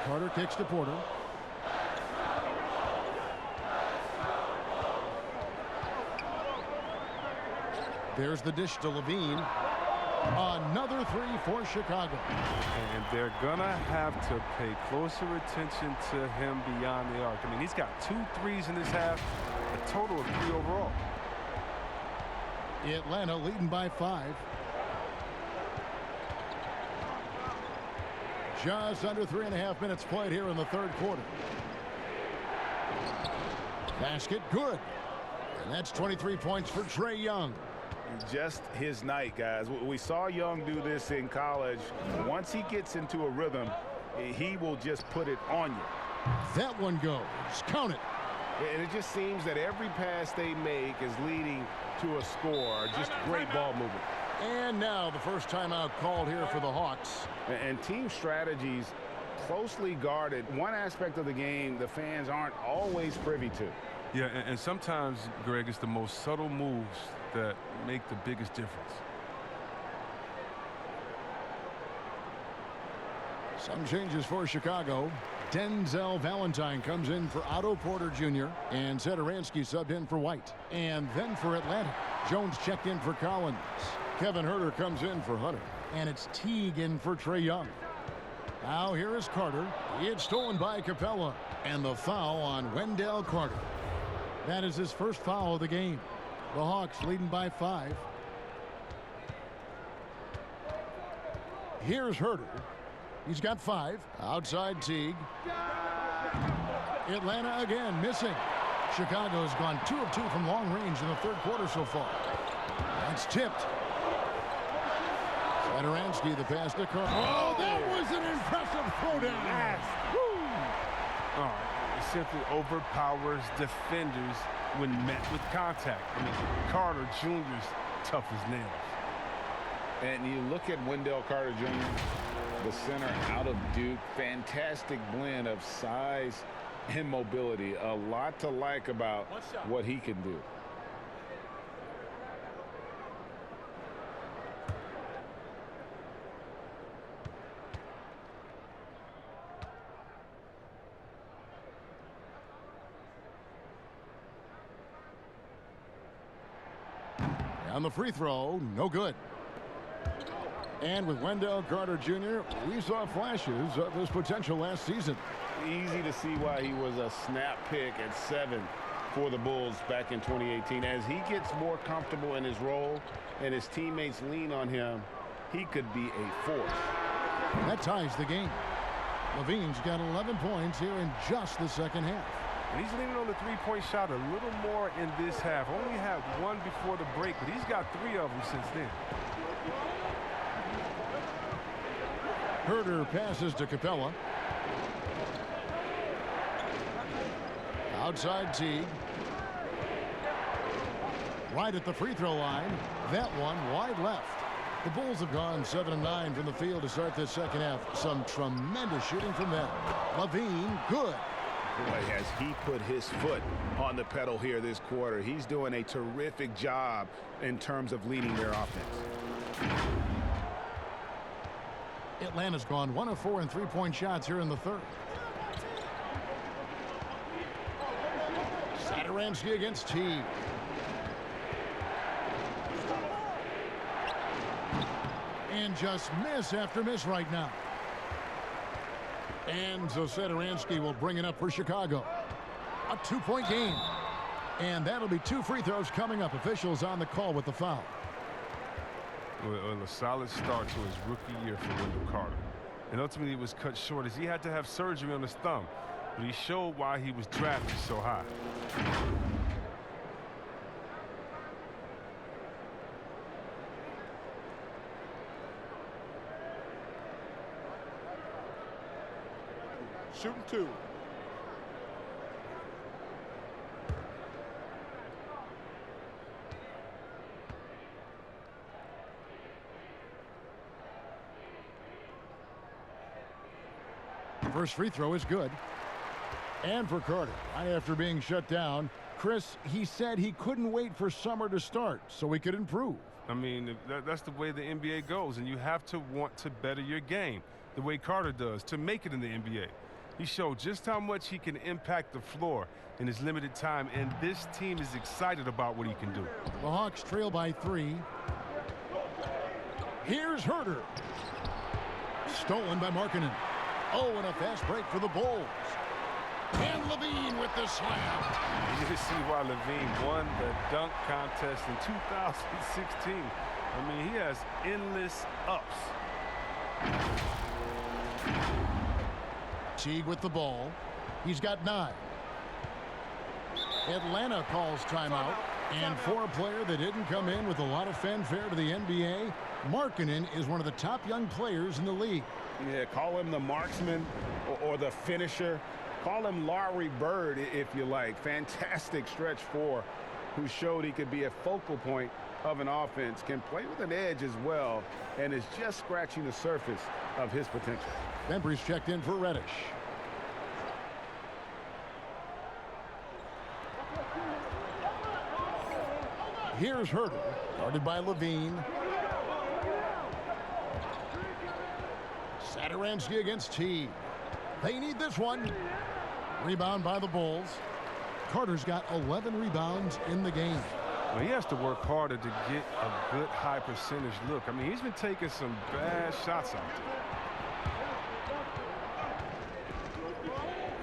Carter kicks to Porter. There's the dish to Levine. Another 3 for Chicago. And they're going to have to pay closer attention to him beyond the arc. I mean, he's got 2 threes in this half, a total of 3 overall. Atlanta leading by 5. Just under 3.5 minutes played here in the 3rd quarter. Basket good. And that's 23 points for Trae Young. Just his night, guys. We saw Young do this in college. Once he gets into a rhythm, he will just put it on you. That one goes. Count it. And it just seems that every pass they make is leading to a score. Just great ball movement. And now the first timeout called here for the Hawks. And team strategies closely guarded. One aspect of the game the fans aren't always privy to. Yeah, and sometimes, Greg, it's the most subtle moves that make the biggest difference. Some changes for Chicago. Denzel Valentine comes in for Otto Porter Jr. and Satoransky subbed in for White. And then for Atlanta, Jones checked in for Collins. Kevin Huerter comes in for Hunter. And it's Teague in for Trae Young. Now here is Carter. It's stolen by Capella. And the foul on Wendell Carter. That is his first foul of the game. The Hawks leading by 5. Here's Huerter. He's got 5. Outside Teague. Atlanta again missing. Chicago's gone 2 of 2 from long range in the 3rd quarter so far. That's tipped. Satoransky the pass to Carter. Oh, that was an impressive throwdown. simply overpowers defenders when met with contact. I mean, Carter Jr.'s tough as nails. And you look at Wendell Carter Jr., the center out of Duke. Fantastic blend of size and mobility. A lot to like about what he can do. On the free throw, no good. And with Wendell Carter Jr., we saw flashes of his potential last season. Easy to see why he was a snap pick at 7 for the Bulls back in 2018. As he gets more comfortable in his role and his teammates lean on him, he could be a force. That ties the game. Levine's got 11 points here in just the second half. And he's leaning on the three-point shot a little more in this half. Only had one before the break, but he's got 3 of them since then. Herter passes to Capella. Outside Teague. Right at the free throw line. That one wide left. The Bulls have gone 7 of 9 from the field to start this second half. Some tremendous shooting from them. Levine, good. Boy, has he put his foot on the pedal here this quarter. He's doing a terrific job in terms of leading their offense. Atlanta's gone 1 of 4 in three-point shots here in the third. Satoransky against Teague. And just miss after miss right now. And so Satoransky will bring it up for Chicago. A 2-point game. And that'll be 2 free throws coming up. Officials on the call with the foul. Well, a solid start to his rookie year for Wendell Carter. And ultimately it was cut short as he had to have surgery on his thumb. But he showed why he was drafted so high. Shooting 2. First free throw is good. And for Carter, right after being shut down, Chris, he said he couldn't wait for summer to start so he could improve. I mean, that's the way the NBA goes, and you have to want to better your game the way Carter does to make it in the NBA. He showed just how much he can impact the floor in his limited time, and this team is excited about what he can do. The Hawks trail by 3. Here's Herter. Stolen by Markkanen. Oh, and a fast break for the Bulls. And Levine with the slam. You can see why Levine won the dunk contest in 2016. I mean, he has endless ups. Teague with the ball. He's got 9. Atlanta calls timeout. And for a player that didn't come in with a lot of fanfare to the NBA, Markkanen is one of the top young players in the league. Yeah, call him the marksman or the finisher. Call him Larry Bird, if you like. Fantastic stretch 4, who showed he could be a focal point of an offense, can play with an edge as well, and is just scratching the surface of his potential. Bembry's checked in for Reddish. Here's Herter, guarded by Levine. Satoransky against Teague. They need this one. Rebound by the Bulls. Carter's got 11 rebounds in the game. Well, he has to work harder to get a good high percentage look. I mean, he's been taking some bad shots out there.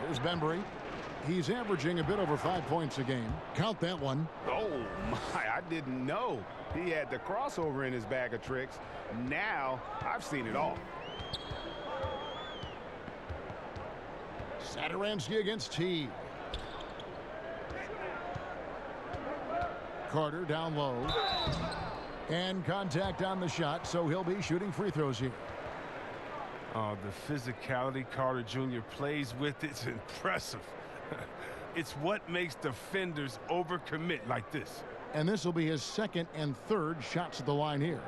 Here's Bembry. He's averaging a bit over 5 points a game. Count that one. Oh, my, I didn't know he had the crossover in his bag of tricks. Now I've seen it all. Satoransky against Teague. Carter down low. And contact on the shot, so he'll be shooting free throws here. Oh, the physicality Carter Jr. plays with, it's impressive. It's what makes defenders overcommit like this. And this will be his second and third shots at the line here.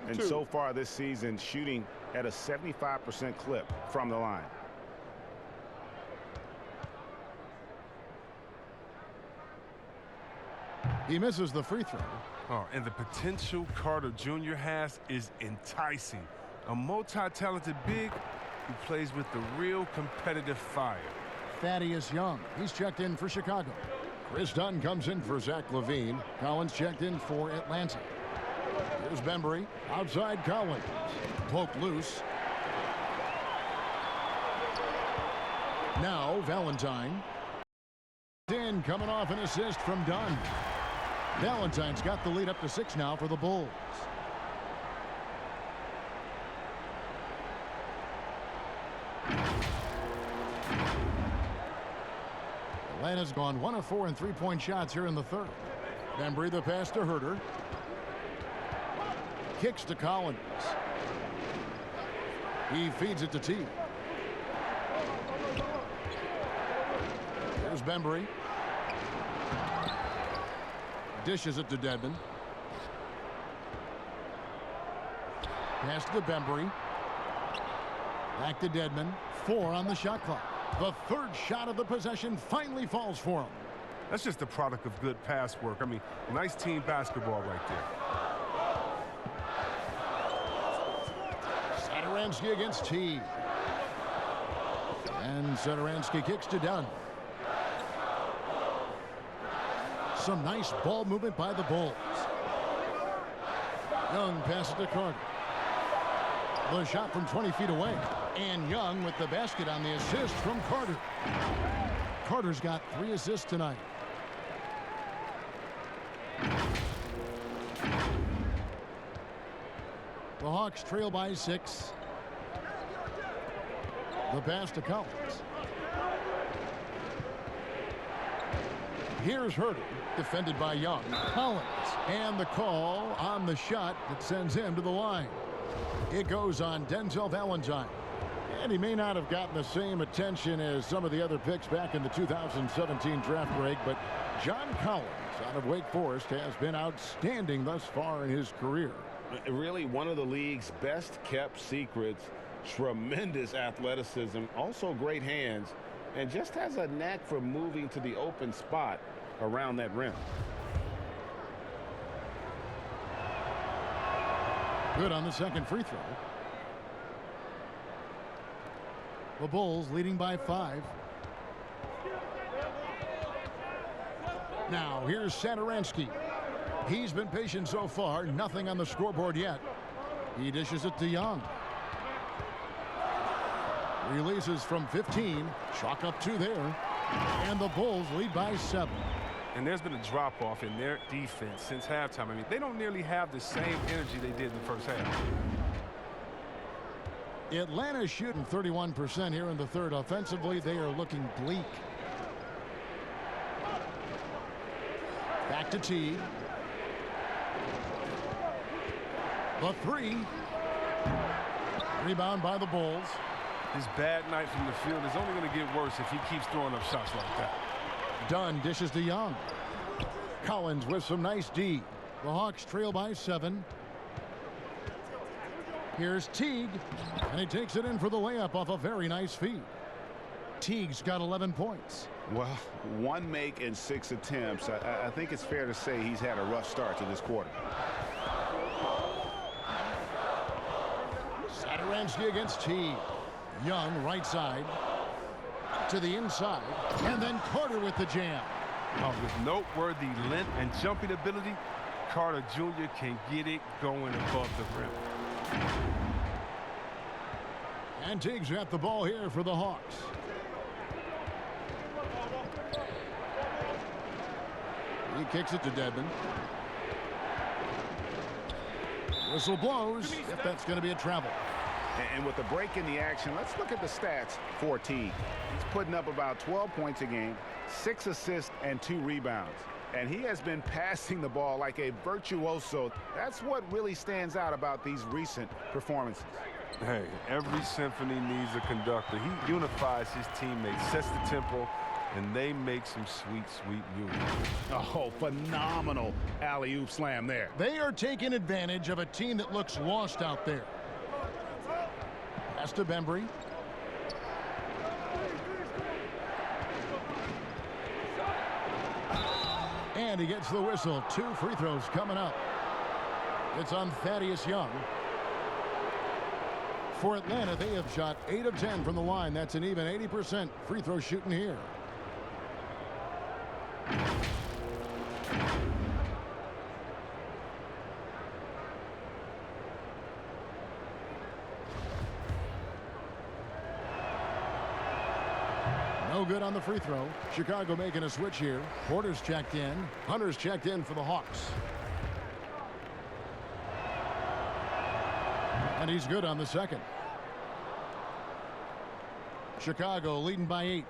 And so far this season, shooting at a 75% clip from the line. He misses the free throw. Oh, and the potential Carter Jr. has is enticing. A multi-talented big who plays with the real competitive fire. Thaddeus Young, he's checked in for Chicago. Chris Dunn comes in for Zach LaVine. Collins checked in for Atlanta. Here's Bembry, outside Collins. Poked loose. Now Valentine. In coming off an assist from Dunn. Valentine's got the lead up to 6 now for the Bulls. Atlanta's gone 1 of 4 in three-point shots here in the third. Bembry the pass to Herter. Kicks to Collins. He feeds it to T. Here's Bembry. Dishes it to Dedmon. Pass to Bembry. Back to Dedmon. 4 on the shot clock. The third shot of the possession finally falls for him. That's just a product of good pass work. I mean, nice team basketball right there. Satoransky against T. And Satoransky kicks to Dunn. Some nice ball movement by the Bulls. Young passes to Carter. The shot from 20 feet away. And Young with the basket on the assist from Carter. Carter's got 3 assists tonight. The Hawks trail by 6. The pass to Collins. Here's Herter, defended by Young. Collins, and the call on the shot that sends him to the line. It goes on Denzel Valentine. And he may not have gotten the same attention as some of the other picks back in the 2017 draft break, but John Collins out of Wake Forest has been outstanding thus far in his career. Really one of the league's best kept secrets. Tremendous athleticism, also great hands, and just has a knack for moving to the open spot around that rim. Good on the second free throw. The Bulls leading by 5. Now here's Satoransky. He's been patient so far. Nothing on the scoreboard yet. He dishes it to Young. Releases from 15. Chalk up 2 there. And the Bulls lead by 7. And there's been a drop-off in their defense since halftime. I mean, they don't nearly have the same energy they did in the first half. Atlanta's shooting 31% here in the third. Offensively, they are looking bleak. Back to T. The 3. Rebound by the Bulls. His bad night from the field is only going to get worse if he keeps throwing up shots like that. Dunn dishes to Young. Collins with some nice D. The Hawks trail by 7. Here's Teague, and he takes it in for the layup off a very nice feed. Teague's got 11 points. Well, 1 make in 6 attempts. I think it's fair to say he's had a rough start to this quarter. Satoransky against Teague. Young right side to the inside, and then Carter with the jam. Oh, with noteworthy length and jumping ability, Carter Jr. can get it going above the rim. And Teague's got the ball here for the Hawks. He kicks it to Dedmon. Whistle blows, if that's going to be a travel. And with the break in the action, let's look at the stats for Teague. He's putting up about 12 points a game, 6 assists, and 2 rebounds. And he has been passing the ball like a virtuoso. That's what really stands out about these recent performances. Hey, every symphony needs a conductor. He unifies his teammates, sets the tempo, and they make some sweet, sweet moves. Oh, phenomenal alley-oop slam there. They are taking advantage of a team that looks lost out there. Pass to Bembry. And he gets the whistle. 2 free throws coming up. It's on Thaddeus Young. For Atlanta, they have shot 8 of 10 from the line. That's an even 80% free throw shooting here. No good on the free throw. Chicago making a switch here. Porter's checked in. Hunter's checked in for the Hawks. And he's good on the second. Chicago leading by 8.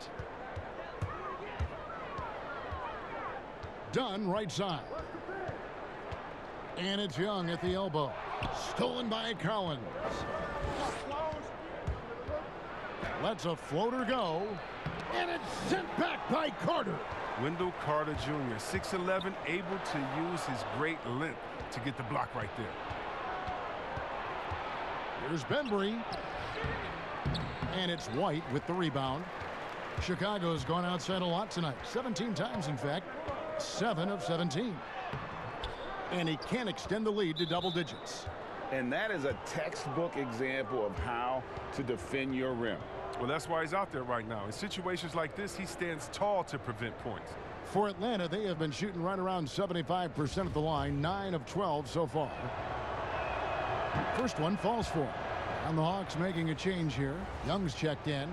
Dunn right side. And it's Young at the elbow. Stolen by Collins. Lets a floater go. And it's sent back by Carter. Wendell Carter Jr., 6'11", able to use his great length to get the block right there. Here's Bembry. And it's White with the rebound. Chicago's gone outside a lot tonight. 17 times, in fact. 7 of 17. And he can't extend the lead to double digits. And that is a textbook example of how to defend your rim. Well, that's why he's out there right now. In situations like this, he stands tall to prevent points. For Atlanta, they have been shooting right around 75% at the line. 9 of 12 so far. First one falls for him. And the Hawks making a change here. Young's checked in.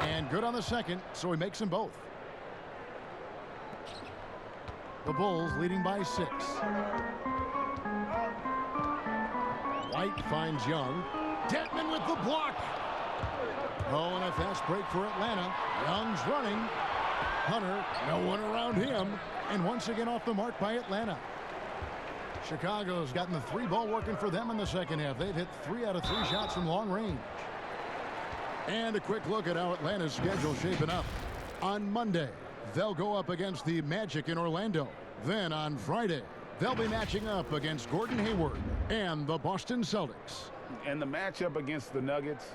And good on the second, so he makes them both. The Bulls leading by 6. White finds Young. Detman with the block. Oh, and a fast break for Atlanta. Young's running. Hunter, no one around him. And once again off the mark by Atlanta. Chicago's gotten the 3-ball working for them in the second half. They've hit 3 out of 3 shots from long range. And a quick look at how Atlanta's schedule shaping up. On Monday, they'll go up against the Magic in Orlando. Then on Friday, they'll be matching up against Gordon Hayward and the Boston Celtics. And the matchup against the Nuggets,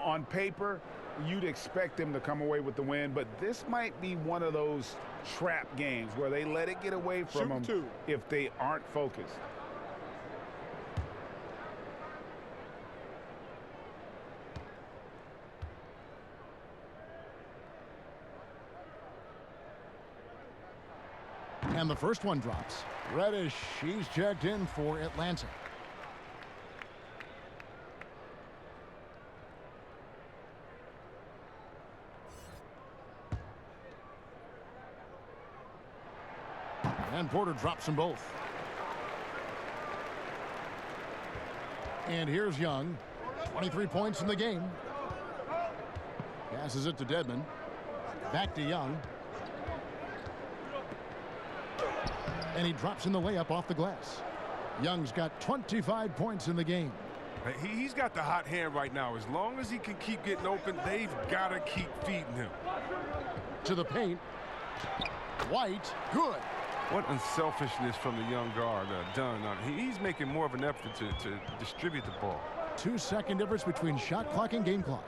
on paper, you'd expect them to come away with the win, but this might be one of those trap games where they let it get away from them if they aren't focused. And the first one drops. Reddish, she's checked in for Atlanta. And Porter drops them both. And here's Young. 23 points in the game. Passes it to Dedmon. Back to Young. And he drops in the layup off the glass. Young's got 25 points in the game. He's got the hot hand right now. As long as he can keep getting open, they've got to keep feeding him. To the paint. White, good. What unselfishness from the young guard, Dunn. He's making more of an effort to distribute the ball. 2-second difference between shot clock and game clock.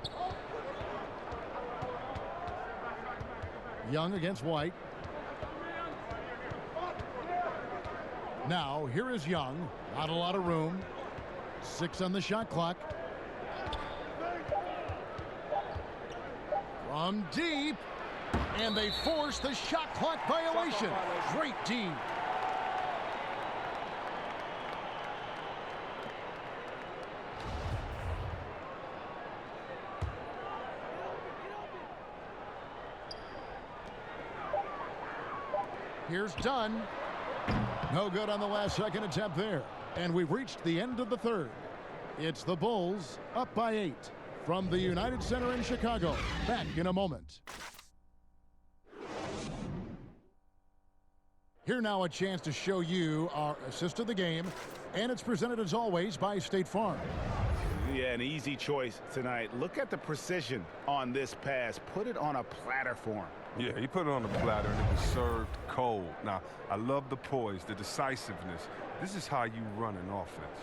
Young against White. Now, here is Young. Not a lot of room. 6 on the shot clock. From deep. And they force the shot clock violation. Great D. Here's Dunn. No good on the last second attempt there. And we've reached the end of the third. It's the Bulls up by 8 from the United Center in Chicago. Back in a moment. Here now a chance to show you our assist of the game. And it's presented as always by State Farm. Yeah, an easy choice tonight. Look at the precision on this pass. Put it on a platter form. Yeah, he put it on the platter, and it was served cold. Now, I love the poise, the decisiveness. This is how you run an offense.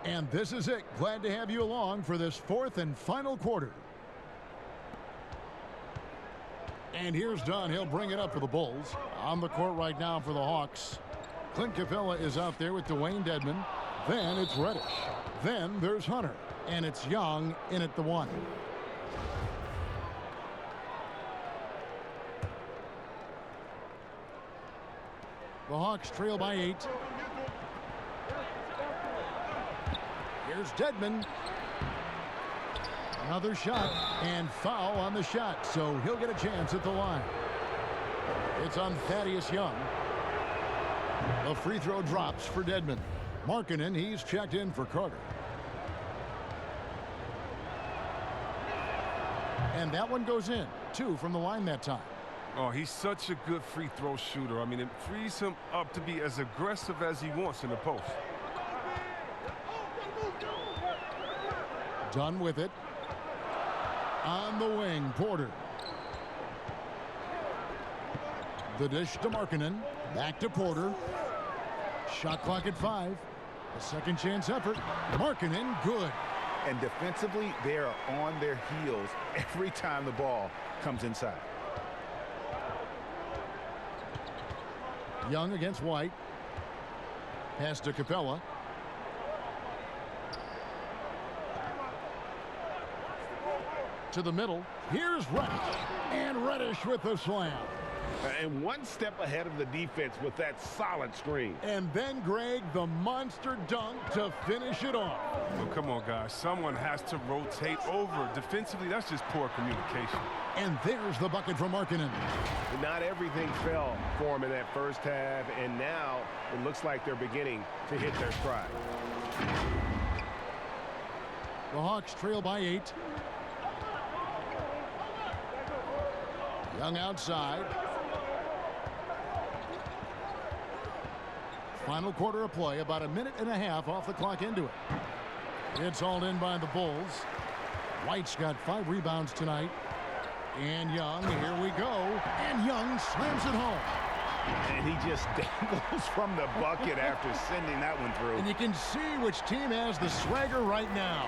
And this is it. Glad to have you along for this fourth and final quarter. And here's Dunn. He'll bring it up for the Bulls. On the court right now for the Hawks. Clint Capella is out there with Dwayne Dedmon. Then it's Reddish. Then there's Hunter. And it's Young in at the 1. The Hawks trail by 8. Here's Dedmon. Another shot and foul on the shot, so he'll get a chance at the line. It's on Thaddeus Young. The free throw drops for Dedmon. Markkanen, he's checked in for Carter. And that one goes in. 2 from the line that time. Oh, he's such a good free throw shooter. I mean, it frees him up to be as aggressive as he wants in the post. Done with it. On the wing, Porter. The dish to Markkanen. Back to Porter. Shot clock at 5. A second chance effort. Markkanen, good. And defensively, they are on their heels every time the ball comes inside. Young against White. Pass to Capella. To the middle. Here's Reddish. And Reddish with the slam. And one step ahead of the defense with that solid screen. And then, Greg, the monster dunk to finish it off. Well, come on, guys. Someone has to rotate over. Defensively, that's just poor communication. And there's the bucket from Markkanen. Not everything fell for him in that first half, and now it looks like they're beginning to hit their stride. The Hawks trail by 8. Young outside. Final quarter of play, about a minute and a half off the clock into it. It's hauled in by the Bulls. White's got 5 rebounds tonight. And Young, here we go. And Young slams it home. And he just dangles from the bucket after sending that one through. And you can see which team has the swagger right now.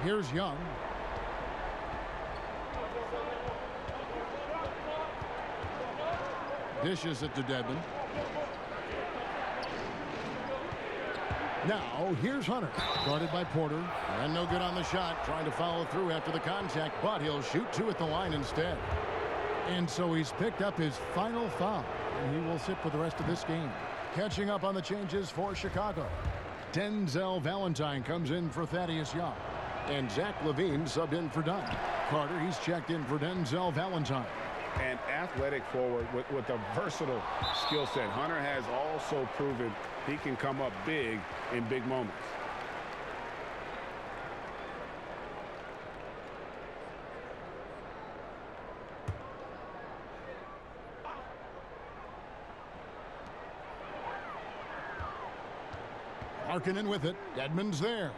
Here's Young. Dishes it to Dedmon. Now, here's Hunter. Guarded by Porter. And no good on the shot. Trying to follow through after the contact, but he'll shoot 2 at the line instead. And so he's picked up his final foul. And he will sit for the rest of this game. Catching up on the changes for Chicago. Denzel Valentine comes in for Thaddeus Young. And Zach LaVine subbed in for Dunn. Carter, he's checked in for Denzel Valentine. An athletic forward with a versatile skill set. Hunter has also proven he can come up big in big moments. Markkanen with it. Dedmon's there.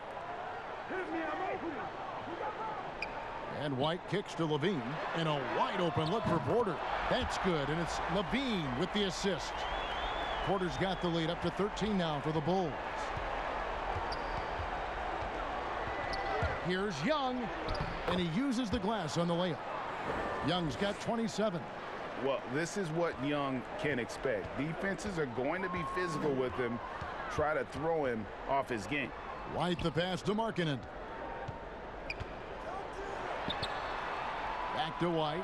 And White kicks to LaVine. And a wide open look for Porter. That's good. And it's LaVine with the assist. Porter's got the lead up to 13 now for the Bulls. Here's Young. And he uses the glass on the layup. Young's got 27. Well, this is what Young can expect. Defenses are going to be physical with him. Try to throw him off his game. White the pass to Markkanen. Back to White.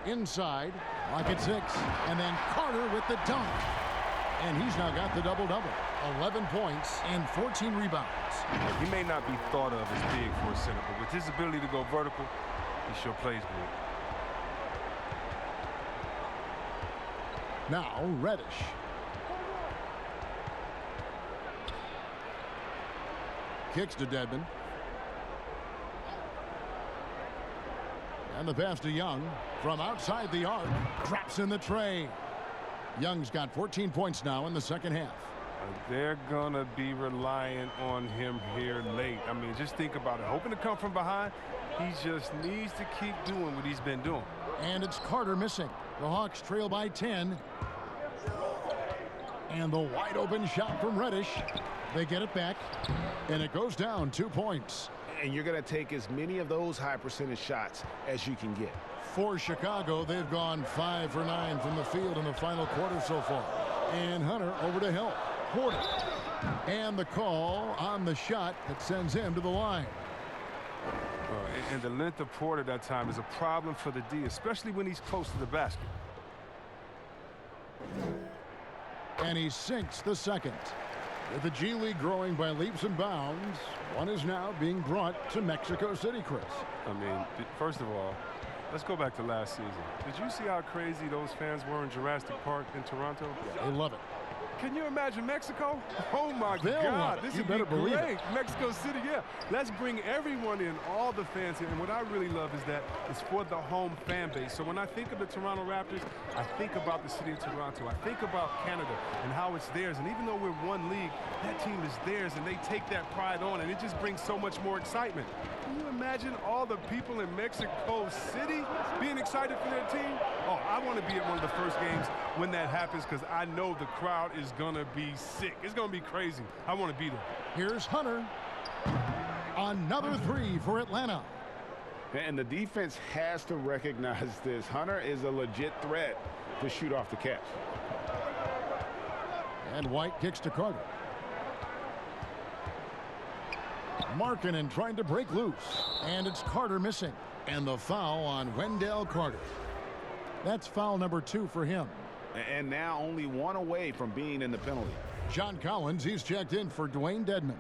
Inside. Lock at 6. And then Carter with the dunk. And he's now got the double-double. 11 points and 14 rebounds. He may not be thought of as big for a center, but with his ability to go vertical, he sure plays good. Now Reddish. Kicks to Dedmon. And the pass to Young from outside the arc. Drops in the tray. Young's got 14 points now in the second half. They're going to be relying on him here late. I mean, just think about it. Hoping to come from behind, he just needs to keep doing what he's been doing. And it's Carter missing. The Hawks trail by 10. And the wide open shot from Reddish. They get it back. And it goes down 2 points. And you're going to take as many of those high percentage shots as you can get. For Chicago, they've gone 5 for 9 from the field in the final quarter so far. And Hunter over to help. Porter. And the call on the shot that sends him to the line. And the length of Porter that time is a problem for the D, especially when he's close to the basket. And he sinks the second. With the G League growing by leaps and bounds, one is now being brought to Mexico City, Chris. I mean, first of all, let's go back to last season. Did you see how crazy those fans were in Jurassic Park in Toronto? They love it. Can you imagine Mexico? Oh, my They'll God. This would be believe great. it. Mexico City, yeah. Let's bring everyone in, all the fans in. And what I really love is that it's for the home fan base. So when I think of the Toronto Raptors, I think about the city of Toronto. I think about Canada and how it's theirs. And even though we're one league, that team is theirs, and they take that pride on, and it just brings so much more excitement. Can you imagine all the people in Mexico City being excited for their team? Oh, I want to be at one of the first games when that happens because I know the crowd is going to be sick. It's going to be crazy. I want to be there. Here's Hunter. Another three for Atlanta. And the defense has to recognize this. Hunter is a legit threat to shoot off the catch. And White kicks to Carter. Markkanen trying to break loose. And it's Carter missing. And the foul on Wendell Carter. That's foul number 2 for him. And now only one away from being in the penalty. John Collins, he's checked in for Dwayne Dedman.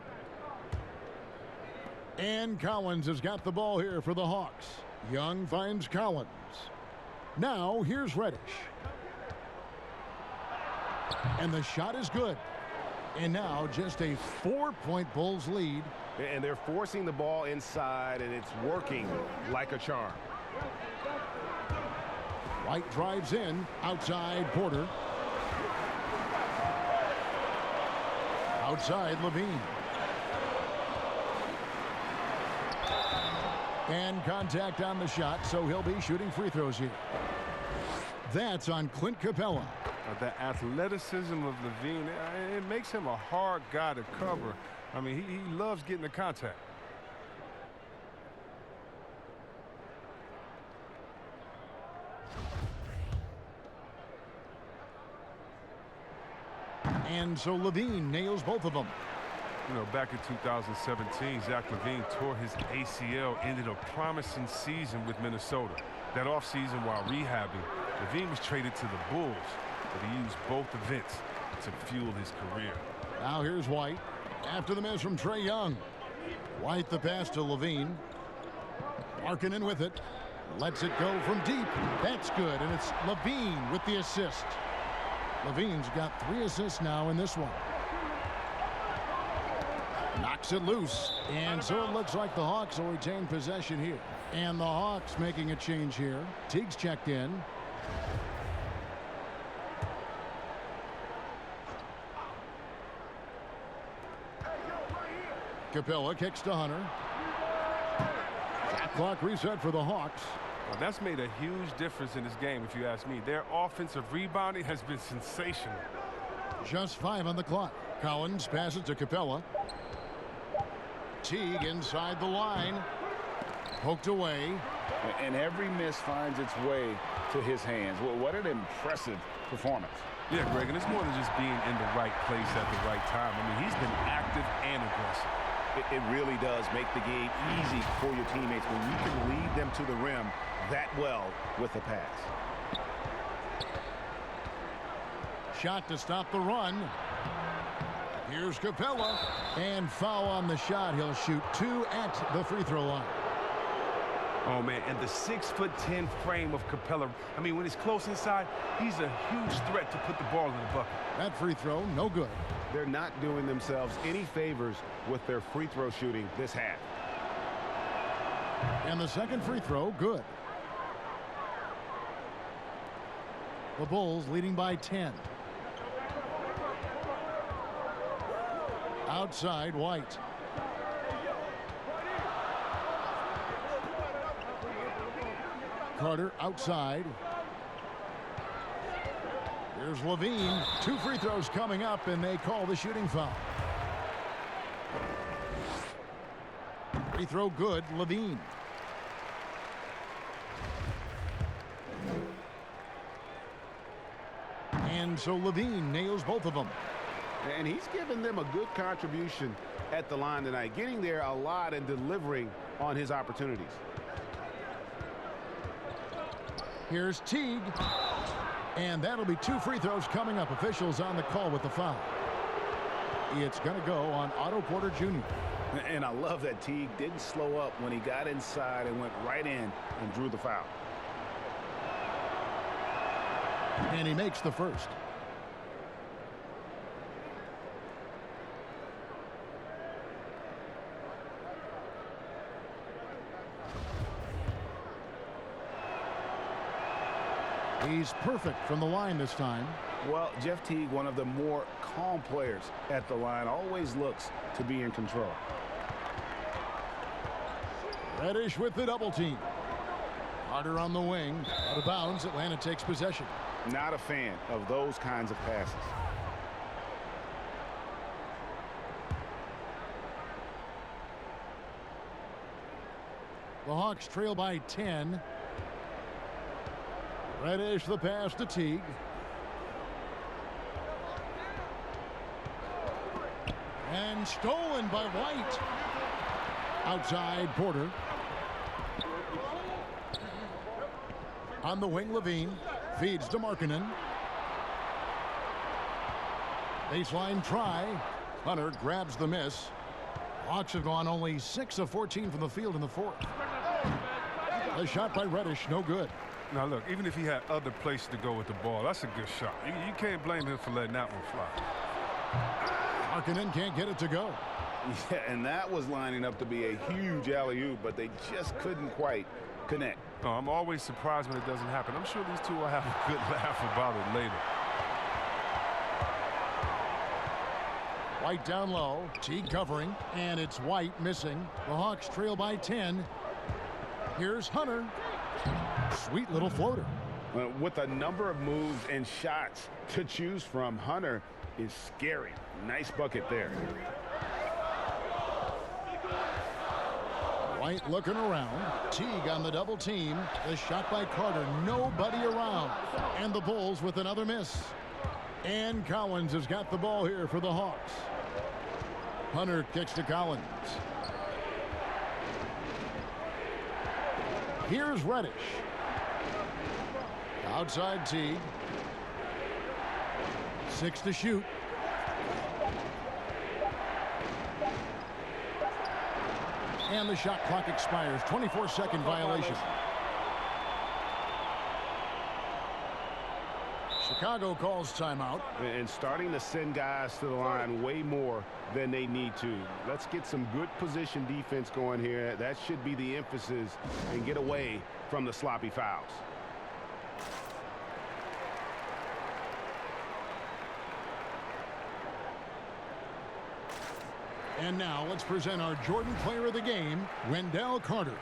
And Collins has got the ball here for the Hawks. Young finds Collins. Now here's Reddish. And the shot is good. And now just a 4-point Bulls lead. And they're forcing the ball inside, and it's working like a charm. White drives in, outside Porter. Outside Levine. And contact on the shot, so he'll be shooting free throws here. That's on Clint Capella. The athleticism of Levine, it makes him a hard guy to cover. I mean, he loves getting the contact. And so Levine nails both of them. You know, back in 2017, Zach LaVine tore his ACL, ended a promising season with Minnesota. That offseason, while rehabbing, LaVine was traded to the Bulls, but he used both events to fuel his career. Now here's White. After the miss from Trae Young. White the pass to Levine. Markkanen with it. Lets it go from deep. That's good, and it's Levine with the assist. Levine's got 3 assists now in this one. Knocks it loose. And so it looks like the Hawks will retain possession here. And the Hawks making a change here. Teague's checked in. Capella kicks to Hunter. Shot clock reset for the Hawks. Well, that's made a huge difference in this game, if you ask me. Their offensive rebounding has been sensational. Just 5 on the clock. Collins passes to Capella. Teague inside the line. Poked away. And every miss finds its way to his hands. Well, what an impressive performance. Yeah, Greg, and it's more than just being in the right place at the right time. I mean, he's been active and aggressive. It really does make the game easy for your teammates when you can lead them to the rim that well with the pass. Shot to stop the run. Here's Capella. And foul on the shot. He'll shoot 2 at the free throw line. Oh, man, and the 6'10" frame of Capella. I mean, when he's close inside, he's a huge threat to put the ball in the bucket. That free throw, no good. They're not doing themselves any favors with their free throw shooting this half. And the second free throw, good. The Bulls leading by 10. Outside, White. Carter outside. Here's Levine. 2 free throws coming up, and they call the shooting foul. Free throw good, Levine. And so Levine nails both of them. And he's given them a good contribution at the line tonight, getting there a lot and delivering on his opportunities. Here's Teague. And that'll be 2 free throws coming up. Officials on the call with the foul. It's going to go on Otto Porter Jr. And I love that Teague didn't slow up when he got inside and went right in and drew the foul. And he makes the first. He's perfect from the line this time. Well, Jeff Teague, one of the more calm players at the line, always looks to be in control. Reddish with the double team. Carter on the wing. Out of bounds. Atlanta takes possession. Not a fan of those kinds of passes. The Hawks trail by 10. Reddish the pass to Teague. And stolen by White. Outside Porter. On the wing, Levine feeds to Markkanen. Baseline try. Hunter grabs the miss. Hawks have gone only 6 of 14 from the field in the fourth. The shot by Reddish, no good. Now, look, even if he had other places to go with the ball, that's a good shot. You can't blame him for letting that one fly. Markkanen can't get it to go. Yeah, and that was lining up to be a huge alley-oop, but they just couldn't quite connect. Oh, I'm always surprised when it doesn't happen. I'm sure these two will have a good laugh about it later. White down low. Teague covering, and it's White missing. The Hawks trail by 10. Here's Hunter. Sweet little floater. With a number of moves and shots to choose from, Hunter is scary. Nice bucket there. White looking around. Teague on the double team. The shot by Carter. Nobody around. And the Bulls with another miss. And Collins has got the ball here for the Hawks. Hunter kicks to Collins. Here's Reddish. Outside Teague. 6 to shoot. And the shot clock expires. 24-second violation. Chicago calls timeout. And starting to send guys to the line way more than they need to. Let's get some good position defense going here. That should be the emphasis, and get away from the sloppy fouls. And now let's present our Jordan Player of the Game, Wendell Carter.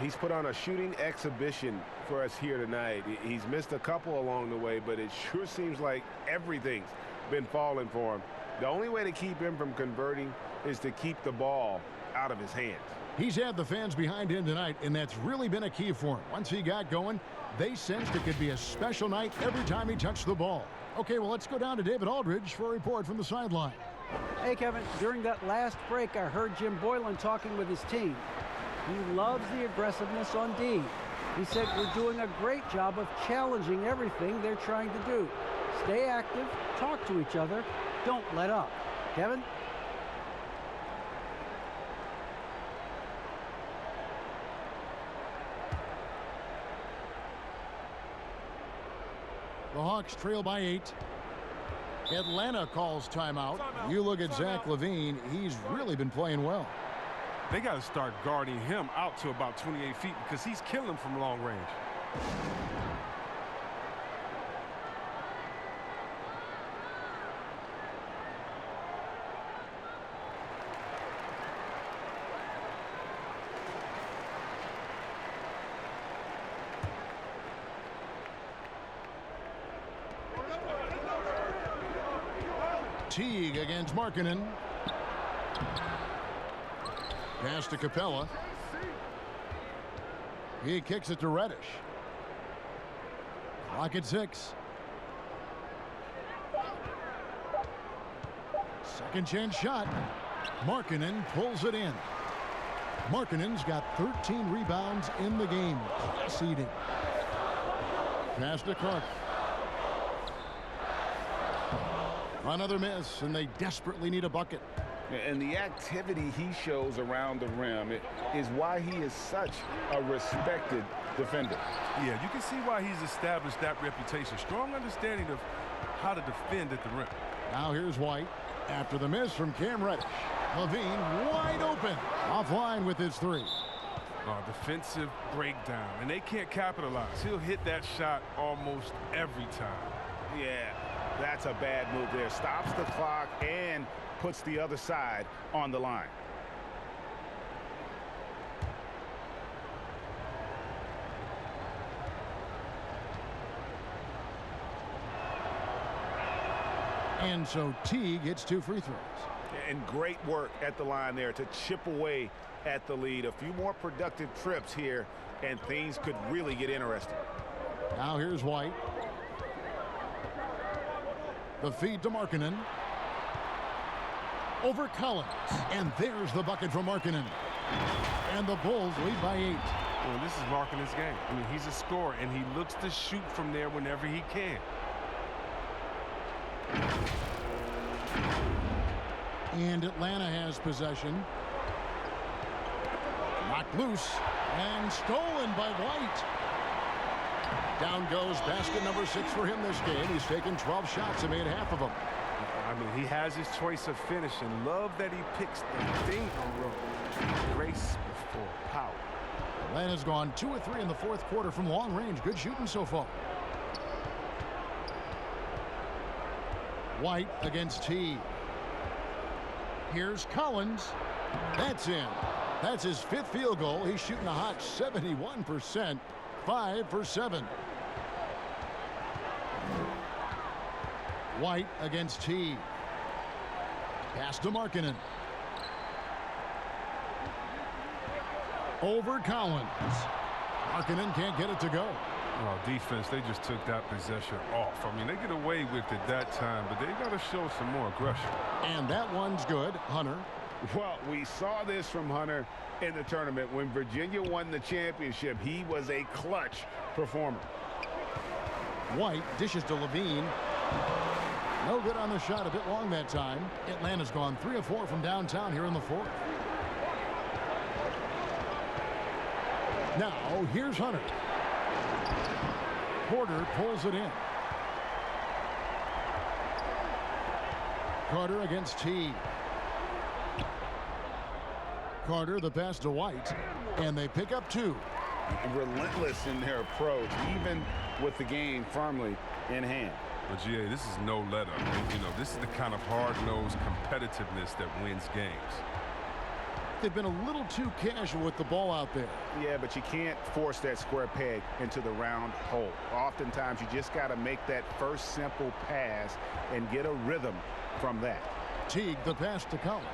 He's put on a shooting exhibition for us here tonight. He's missed a couple along the way, but it sure seems like everything's been falling for him. The only way to keep him from converting is to keep the ball out of his hands. He's had the fans behind him tonight, and that's really been a key for him. Once he got going, they sensed it could be a special night every time he touched the ball. Okay, well, let's go down to David Aldridge for a report from the sideline. Hey, Kevin, during that last break, I heard Jim Boylan talking with his team. He loves the aggressiveness on D. He said, we're doing a great job of challenging everything they're trying to do. Stay active, talk to each other, don't let up. Kevin? The Hawks trail by 8. Atlanta calls timeout. You look at Zach LaVine, he's really been playing well. They got to start guarding him out to about 28 feet because he's killing from long range. Teague against Markkanen. Pass to Capella. He kicks it to Reddish. Clock at 6. Second chance shot. Markkanen pulls it in. Markkanen's got 13 rebounds in the game. Class eating. Pass to Carter. Another miss, and they desperately need a bucket. And the activity he shows around the rim is why he is such a respected defender. Yeah, you can see why he's established that reputation. Strong understanding of how to defend at the rim. Now here's White. After the miss from Cam Reddish. Levine wide open. Offline with his 3. Defensive breakdown, and they can't capitalize. He'll hit that shot almost every time. Yeah, that's a bad move there. Stops the clock and puts the other side on the line. And so Teague hits 2 free throws. And great work at the line there to chip away at the lead. A few more productive trips here, and things could really get interesting. Now here's White. The feed to Markkanen. Over Collins. And there's the bucket from Markkanen. And the Bulls lead by 8. Well, this is Markkanen's game. I mean, he's a scorer, and he looks to shoot from there whenever he can. And Atlanta has possession. Knocked loose and stolen by White. Down goes basket number 6 for him this game. He's taken 12 shots and made half of them. I mean, he has his choice of finishing. Love that he picks the finger roll. Grace before power. Atlanta's gone 2 of 3 in the 4th quarter from long range. Good shooting so far. White against Teague. Here's Collins. That's in. That's his 5th field goal. He's shooting a hot 71%. 5 for 7. White against Teague. Pass to Markkanen. Over Collins. Markkanen can't get it to go. Well, defense, they just took that possession off. I mean, they get away with it that time, but they got to show some more aggression. And that one's good. Hunter. Well, we saw this from Hunter in the tournament. When Virginia won the championship, he was a clutch performer. White dishes to Levine. No good on the shot. A bit long that time. Atlanta's gone 3 of 4 from downtown here in the 4th. Now, here's Hunter. Porter pulls it in. Carter against Teague. Carter, the pass to White, and they pick up 2. Relentless in their approach, even with the game firmly in hand. But, GA, this is no let-up. You know, this is the kind of hard-nosed competitiveness that wins games. They've been a little too casual with the ball out there. Yeah, but you can't force that square peg into the round hole. Oftentimes, you just got to make that first simple pass and get a rhythm from that. Teague, the pass to Collins.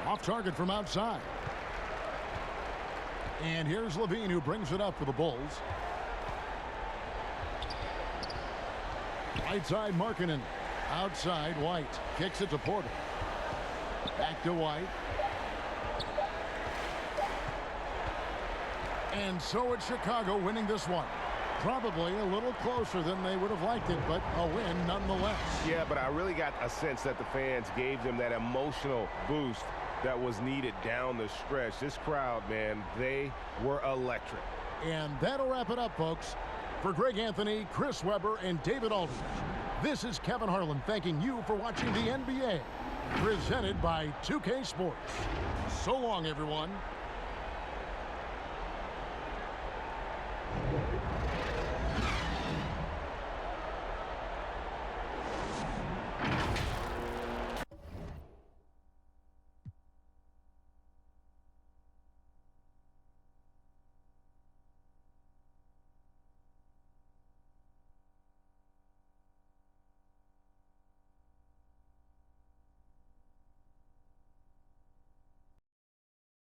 Off target from outside. And here's Levine, who brings it up for the Bulls. Right side, Markkanen. Outside, White. Kicks it to Porter. Back to White. And so it's Chicago winning this one. Probably a little closer than they would have liked it, but a win nonetheless. Yeah, but I really got a sense that the fans gave them that emotional boost that was needed down the stretch. This crowd, man, they were electric. And that'll wrap it up, folks. For Greg Anthony, Chris Webber, and David Aldridge, this is Kevin Harlan thanking you for watching the NBA, presented by 2K Sports. So long, everyone.